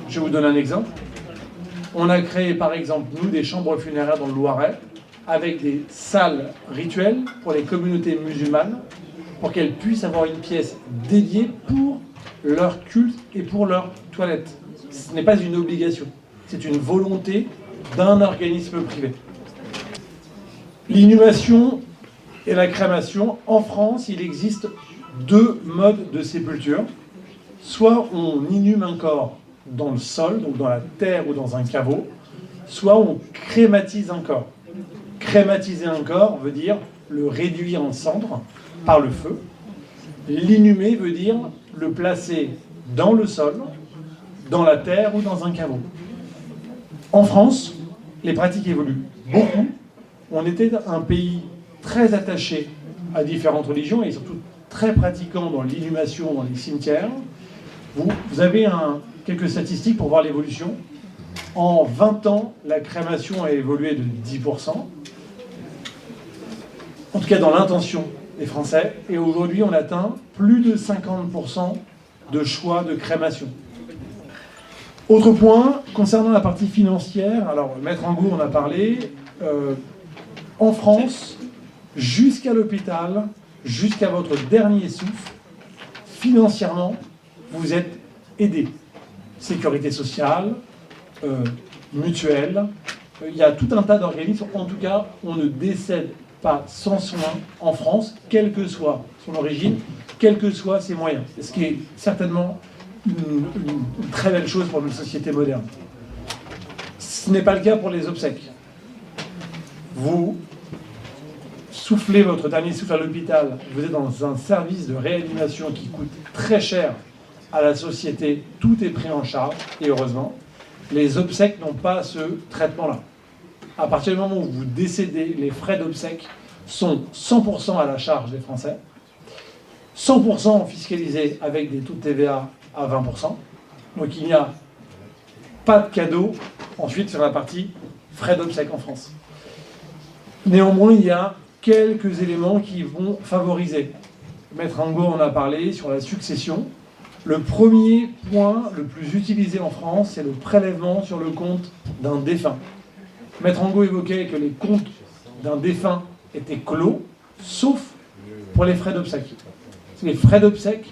S6: Je vous donne un exemple. On a créé par exemple, nous, des chambres funéraires dans le Loiret avec des salles rituelles pour les communautés musulmanes pour qu'elles puissent avoir une pièce dédiée pour leur culte et pour leur toilette. Ce n'est pas une obligation, c'est une volonté d'un organisme privé. L'inhumation et la crémation, en France, il existe deux modes de sépulture. Soit on inhume un corps dans le sol, donc dans la terre ou dans un caveau, soit on crématise un corps. Crématiser un corps veut dire le réduire en cendres par le feu. L'inhumer veut dire le placer dans le sol, dans la terre ou dans un caveau. En France, les pratiques évoluent beaucoup. On était un pays très attaché à différentes religions et surtout très pratiquant dans l'inhumation dans les cimetières. Vous avez quelques statistiques pour voir l'évolution. En 20 ans, la crémation a évolué de 10%. En tout cas, dans l'intention des Français. Et aujourd'hui, on atteint plus de 50% de choix de crémation. Autre point, concernant la partie financière, alors Maître Angot en a parlé, en France, jusqu'à l'hôpital, jusqu'à votre dernier souffle, financièrement, vous êtes aidé. Sécurité sociale, mutuelle, il y a tout un tas d'organismes. En tout cas, on ne décède pas sans soin en France, quelle que soit son origine, quels que soient ses moyens. Ce qui est certainement une très belle chose pour une société moderne. Ce n'est pas le cas pour les obsèques. Vous soufflez votre dernier souffle à l'hôpital, vous êtes dans un service de réanimation qui coûte très cher à la société, tout est pris en charge, et heureusement, les obsèques n'ont pas ce traitement-là. À partir du moment où vous décédez, les frais d'obsèques sont 100% à la charge des Français, 100% fiscalisés avec des taux de TVA à 20%. Donc il n'y a pas de cadeau ensuite sur la partie frais d'obsèques en France. Néanmoins, il y a quelques éléments qui vont favoriser. Maître Angot en a parlé sur la succession. Le premier point le plus utilisé en France, c'est le prélèvement sur le compte d'un défunt. Maître Angot évoquait que les comptes d'un défunt étaient clos, sauf pour les frais d'obsèques. Les frais d'obsèques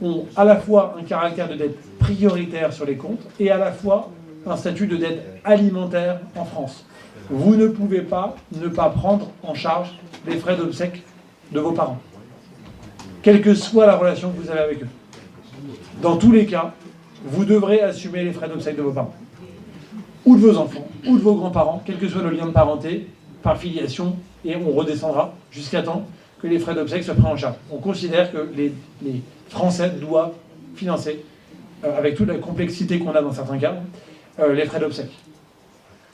S6: ont à la fois un caractère de dette prioritaire sur les comptes et à la fois un statut de dette alimentaire en France. Vous ne pouvez pas ne pas prendre en charge les frais d'obsèques de vos parents, quelle que soit la relation que vous avez avec eux. Dans tous les cas, vous devrez assumer les frais d'obsèques de vos parents, ou de vos enfants, ou de vos grands-parents, quel que soit le lien de parenté, par filiation, et on redescendra jusqu'à temps que les frais d'obsèques soient pris en charge. On considère que les Français doivent financer, avec toute la complexité qu'on a dans certains cas, les frais d'obsèques.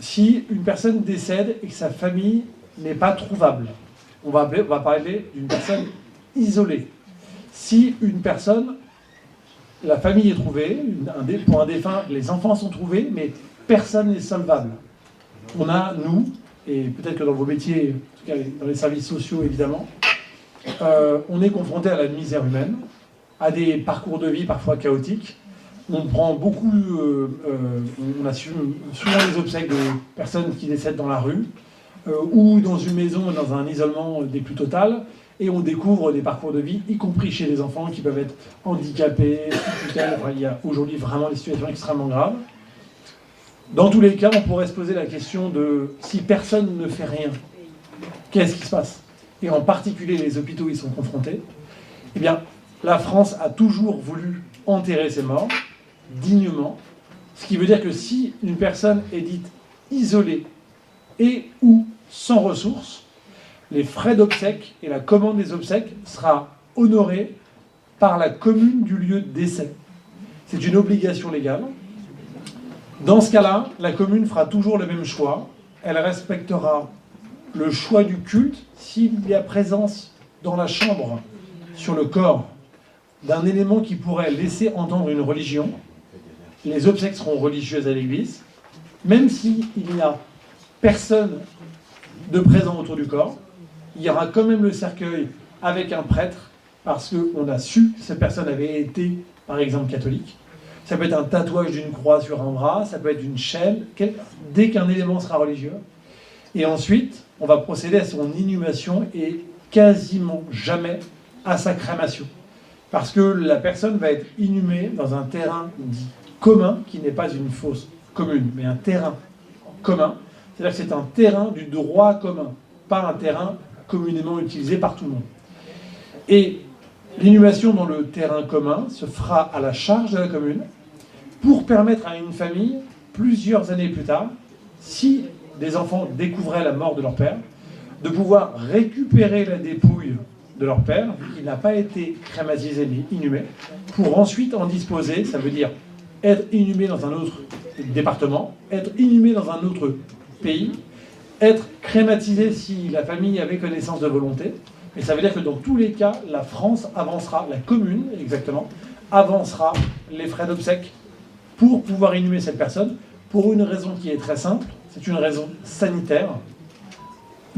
S6: Si une personne décède et que sa famille n'est pas trouvable, on va parler d'une personne isolée. Si une personne, la famille est trouvée, pour un défunt, les enfants sont trouvés, mais personne n'est solvable. On a, nous, et peut-être que dans vos métiers, en tout cas dans les services sociaux évidemment, on est confronté à la misère humaine, à des parcours de vie parfois chaotiques. On prend beaucoup, on assume souvent les obsèques de personnes qui décèdent dans la rue, ou dans une maison, dans un isolement des plus totales, et on découvre des parcours de vie, y compris chez les enfants qui peuvent être handicapés, sous tutelle. Enfin, il y a aujourd'hui vraiment des situations extrêmement graves. Dans tous les cas, on pourrait se poser la question de si personne ne fait rien, qu'est-ce qui se passe? Et en particulier les hôpitaux y sont confrontés. Eh bien, la France a toujours voulu enterrer ses morts dignement, ce qui veut dire que si une personne est dite isolée et ou sans ressources, les frais d'obsèques et la commande des obsèques sera honorée par la commune du lieu de décès. C'est une obligation légale. Dans ce cas-là, la commune fera toujours le même choix. Elle respectera le choix du culte s'il y a présence dans la chambre, sur le corps, d'un élément qui pourrait laisser entendre une religion. Les obsèques seront religieuses à l'église, même s'il n'y a personne de présent autour du corps. Il y aura quand même le cercueil avec un prêtre, parce qu'on a su que cette personne avait été, par exemple, catholique. Ça peut être un tatouage d'une croix sur un bras, ça peut être une chaîne, dès qu'un élément sera religieux. Et ensuite, on va procéder à son inhumation et quasiment jamais à sa crémation. Parce que la personne va être inhumée dans un terrain dit commun, qui n'est pas une fosse commune, mais un terrain commun. C'est-à-dire que c'est un terrain du droit commun, pas un terrain communément utilisé par tout le monde. Et l'inhumation dans le terrain commun se fera à la charge de la commune pour permettre à une famille, plusieurs années plus tard, si des enfants découvraient la mort de leur père, de pouvoir récupérer la dépouille de leur père, vu qu'il n'a pas été crématisé mais inhumé, pour ensuite en disposer, ça veut dire être inhumé dans un autre département, être inhumé dans un autre pays, être crématisé si la famille avait connaissance de volonté. Et ça veut dire que dans tous les cas, la France avancera, la commune exactement, avancera les frais d'obsèques pour pouvoir inhumer cette personne, pour une raison qui est très simple, c'est une raison sanitaire.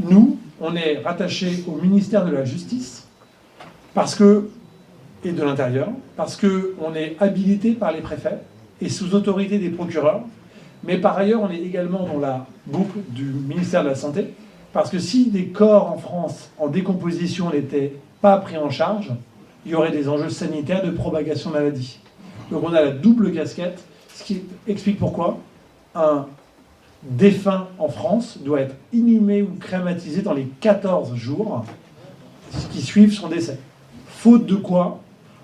S6: Nous, on est rattachés au ministère de la Justice et de l'Intérieur, parce qu'on est habilité par les préfets et sous autorité des procureurs, mais par ailleurs, on est également dans la boucle du ministère de la Santé, parce que si des corps en France en décomposition n'étaient pas pris en charge, il y aurait des enjeux sanitaires de propagation de maladie. Donc on a la double casquette, ce qui explique pourquoi un défunt en France doit être inhumé ou crématisé dans les 14 jours qui suivent son décès. Faute de quoi,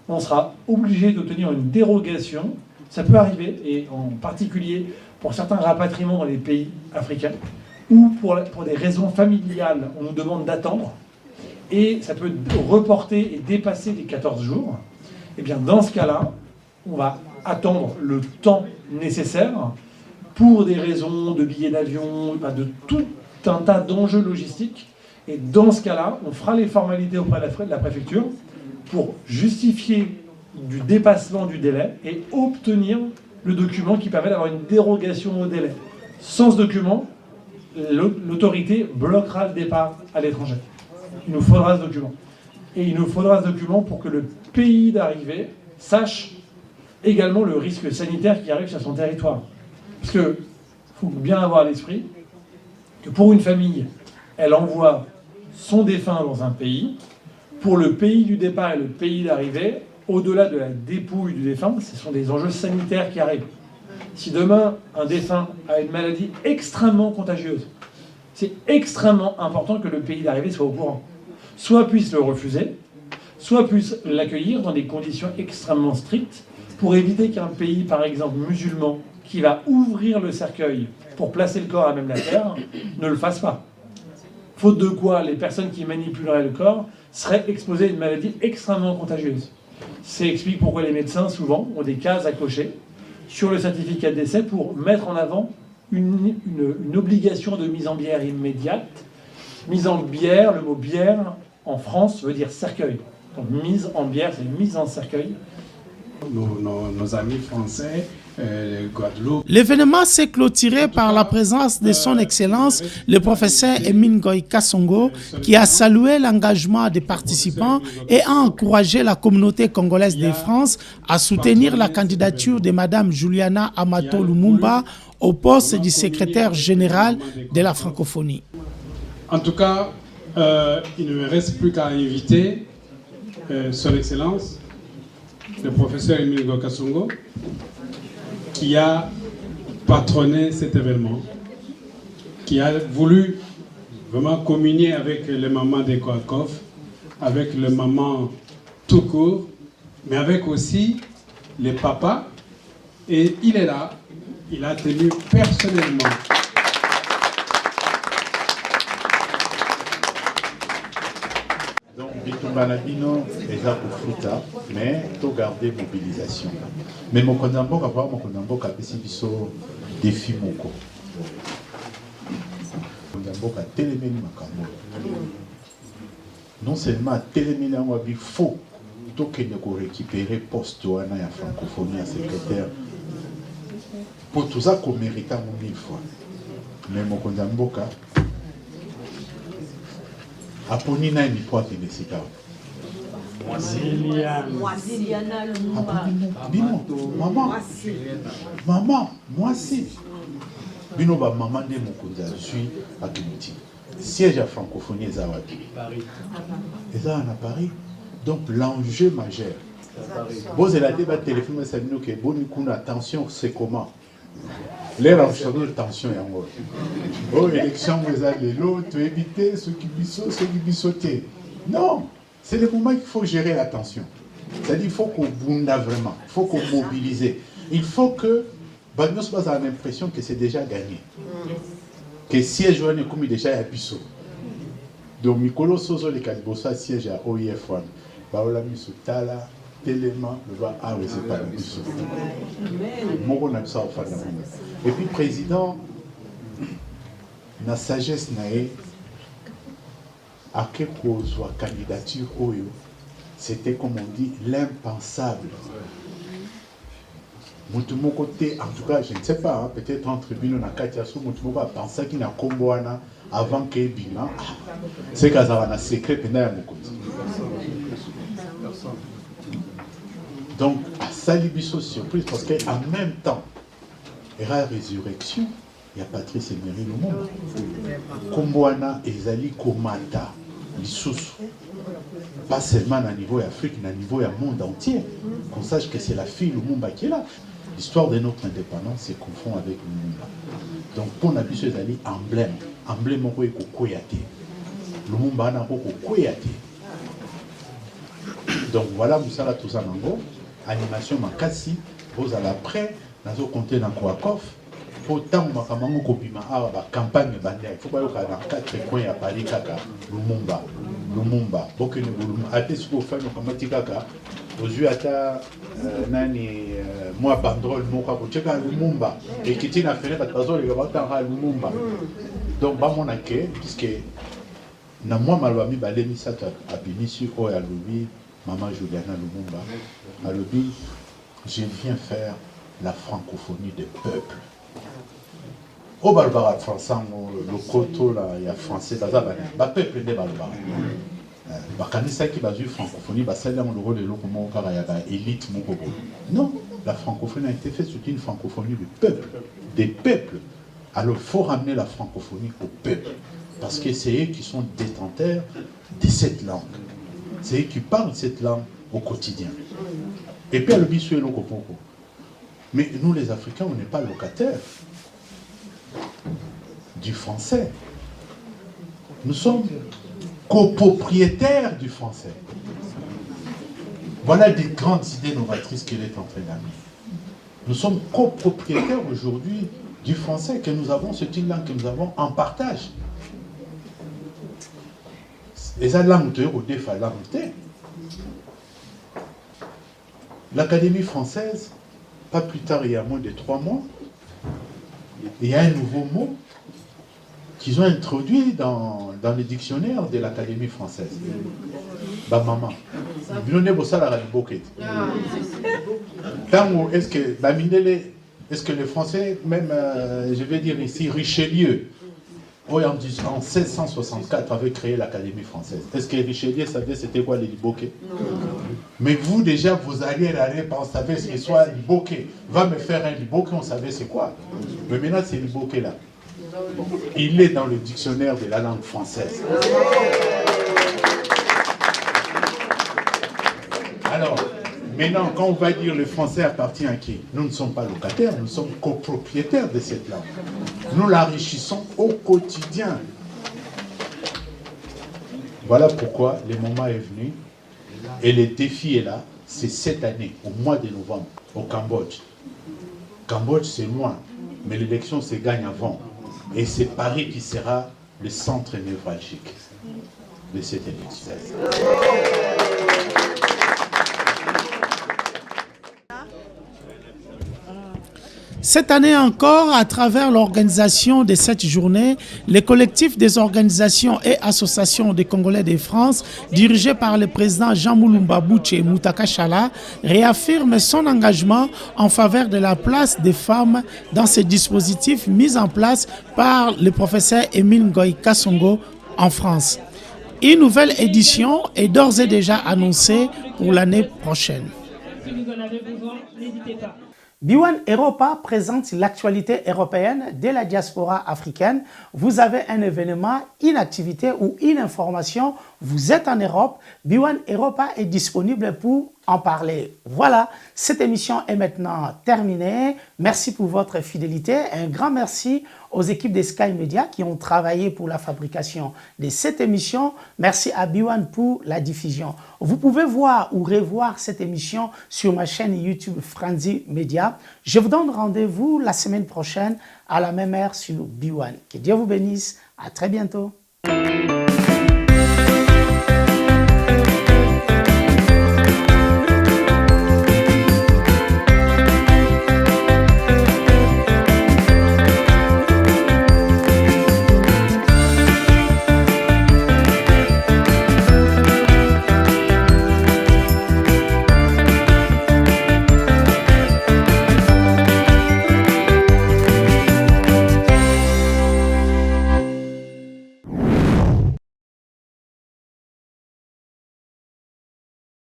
S6: on sera obligé d'obtenir une dérogation. Ça peut arriver, et en particulier pour certains rapatriements dans les pays africains, ou pour des raisons familiales, on nous demande d'attendre, et ça peut reporter et dépasser les 14 jours. Et bien dans ce cas-là, on va attendre le temps nécessaire pour des raisons de billets d'avion, de tout un tas d'enjeux logistiques. Et dans ce cas-là, on fera les formalités auprès de la préfecture pour justifier du dépassement du délai et obtenir le document qui permet d'avoir une dérogation au délai. Sans ce document, l'autorité bloquera le départ à l'étranger. Il nous faudra ce document. Et il nous faudra ce document pour que le pays d'arrivée sache également le risque sanitaire qui arrive sur son territoire. Parce qu'il faut bien avoir à l'esprit que pour une famille, elle envoie son défunt dans un pays. Pour le pays du départ et le pays d'arrivée, au-delà de la dépouille du défunt, ce sont des enjeux sanitaires qui arrivent. Si demain, un défunt a une maladie extrêmement contagieuse, c'est extrêmement important que le pays d'arrivée soit au courant. Soit puisse le refuser, soit puisse l'accueillir dans des conditions extrêmement strictes pour éviter qu'un pays, par exemple musulman, qui va ouvrir le cercueil pour placer le corps à même la terre, ne le fasse pas. Faute de quoi, les personnes qui manipuleraient le corps seraient exposées à une maladie extrêmement contagieuse. Ça explique pourquoi les médecins, souvent, ont des cases à cocher sur le certificat de décès pour mettre en avant une obligation de mise en bière immédiate. Mise en bière, le mot bière, en France, veut dire cercueil. Donc mise en bière, c'est mise en cercueil.
S8: Nos amis français, Guadeloupe.
S10: L'événement s'est clôturé par la présence de son Excellence, le professeur Emile Ngoï Kassongo, qui a salué l'engagement des participants et a encouragé la communauté congolaise de France à soutenir la candidature de Madame Juliana Amato Lumumba au poste du secrétaire général de la francophonie.
S8: En tout cas, il ne me reste plus qu'à inviter son Excellence, le professeur Emile Ngoï Kassongo, qui a patronné cet événement, qui a voulu vraiment communier avec les mamans des Kouakov, avec les mamans tout court, mais avec aussi les papas. Et il est là, il a tenu personnellement.
S9: Donc, Bitumbanabino est là pour Fruta, mais tout garder mobilisation. Mais mon condambo, avoir mon condambo, c'est biso défi moko. Condambo, a téléméni makambo. Non seulement téléméni en wabi faux, tout qu'il ne récupérer poste ou en francophonie à secrétaire. Pour tout ça qu'on mérite à 1000 fois. Mais mon condambo, Aponina et Nipoa qui ne s'y parle. Maman, moi si. Bino ba maman de Mokonza, je suis à Kimiti. Siège à francophonie est à Paris. Et à Paris. Donc l'enjeu majeur. Vous avez la débat téléphone, ça dit que bon attention, c'est comment. Les renforts de tension et en gros. Oh, élection, vous allez l'autre, éviter ceux qui bissotent. Non, c'est le moment qu'il faut gérer la tension. C'est-à-dire qu'il faut qu'on bunda vraiment, il faut qu'on mobilise. Il faut que Bagnos Baz a l'impression que c'est déjà gagné. Que siège est comme déjà à Bissot. Donc, Mikolo Sozo, les Kalibosa siège à OIF1. Baola Misutala. Tellement le va c'est pas le but. Et puis président, la sagesse nae à quelle cause la candidature Oyo, c'était comme on dit l'impensable. Mon côté, en tout cas, je ne sais pas, hein, peut-être en tribune, on a Katiasu, mon va penser qu'il y a Komboana avant qu'il y ait c'est qu'il y a un secret pendant mon côté. Donc, à Salibiso surprise, parce qu'en même temps, il y a la résurrection, il y a Patrice Emery Lumumba. Komboana Ezali Komata, Lissous. Pas seulement à niveau Afrique, mais à niveau monde entier. Qu'on sache que c'est la fille Lumumba qui est là. L'histoire de notre indépendance se confond avec Lumumba. Donc, pour Nabiso Ezali, emblème. Emblème au Koyate. Lumumba n'a pas Koyate. Donc, voilà, Moussala Touzanango. Animation makasi vous allez après nazo compter dans Kouakov pour tant makamango kobima awa ba campagne bandia il faut pas yoka dans 4 coins à Paris kaka Lumumba bokene Lumumba ate siko fa no kamati kaka ozui ata nani moi bandrol moka ko cheka Lumumba et kiti na fene batazo le batanga Lumumba donc ba monake puisque na moi malwami balemi sata abinisi o ya lubi Maman Juliana Lumumba, a dit, je viens faire la francophonie des peuples. Au Barbara français, le coteau là, il y a français, le peuple des Barbara. Bakanisa qui base francophonie, ça là on le rôle de l'eau car il y a élite mokobo. Non, la francophonie a été faite sur une francophonie du peuple, des peuples. Alors il faut ramener la francophonie au peuple, parce que c'est eux qui sont détenteurs de cette langue. C'est eux qui parlent cette langue au quotidien. Et puis, le bisu est l'okopoko. Mais nous, les Africains, on n'est pas locataires du français. Nous sommes copropriétaires du français. Voilà des grandes idées novatrices qu'elle est en train d'amener. Nous sommes copropriétaires aujourd'hui du français que nous avons, cette langue que nous avons en partage. Et ça, l'Académie française, pas plus tard, il y a moins de 3 mois, il y a un nouveau mot qu'ils ont introduit dans le dictionnaire de l'Académie française. Bah maman. Est-ce que les Français, même, je vais dire ici, Richelieu, en 1664 avait créé l'Académie française. Est-ce que Richelieu savait c'était quoi les liboquets? Mais vous déjà, vous alliez la réponse, savez ce que soit liboquet. Va me faire un liboquet, on savait c'est quoi. Mais maintenant, c'est liboquet là. Il est dans le dictionnaire de la langue française. Alors, maintenant, quand on va dire le français appartient à qui? Nous ne sommes pas locataires, nous sommes copropriétaires de cette langue. Nous l'enrichissons au quotidien. Voilà pourquoi le moment est venu et le défi est là. C'est cette année, au mois de novembre, au Cambodge. Cambodge, c'est loin, mais l'élection se gagne avant. Et c'est Paris qui sera le centre névralgique de cette élection.
S10: Cette année encore, à travers l'organisation de cette journée, le collectif des organisations et associations des Congolais de France, dirigé par le président Jean Moulumba Bouche Moutaka Chala, réaffirme son engagement en faveur de la place des femmes dans ce dispositif mis en place par le professeur Émile Ngoï Kassongo en France. Une nouvelle édition est d'ores et déjà annoncée pour l'année prochaine.
S2: Si vous en avez besoin, n'hésitez pas.
S10: B1 Europa présente l'actualité européenne de la diaspora africaine. Vous avez un événement, une activité ou une information, vous êtes en Europe, B1 Europa est disponible pour en parler. Voilà, cette émission est maintenant terminée. Merci pour votre fidélité. Un grand merci aux équipes de Sky Media qui ont travaillé pour la fabrication de cette émission. Merci à B1 pour la diffusion. Vous pouvez voir ou revoir cette émission sur ma chaîne YouTube Franzi Media. Je vous donne rendez-vous la semaine prochaine à la même heure sur B1. Que Dieu vous bénisse. À très bientôt.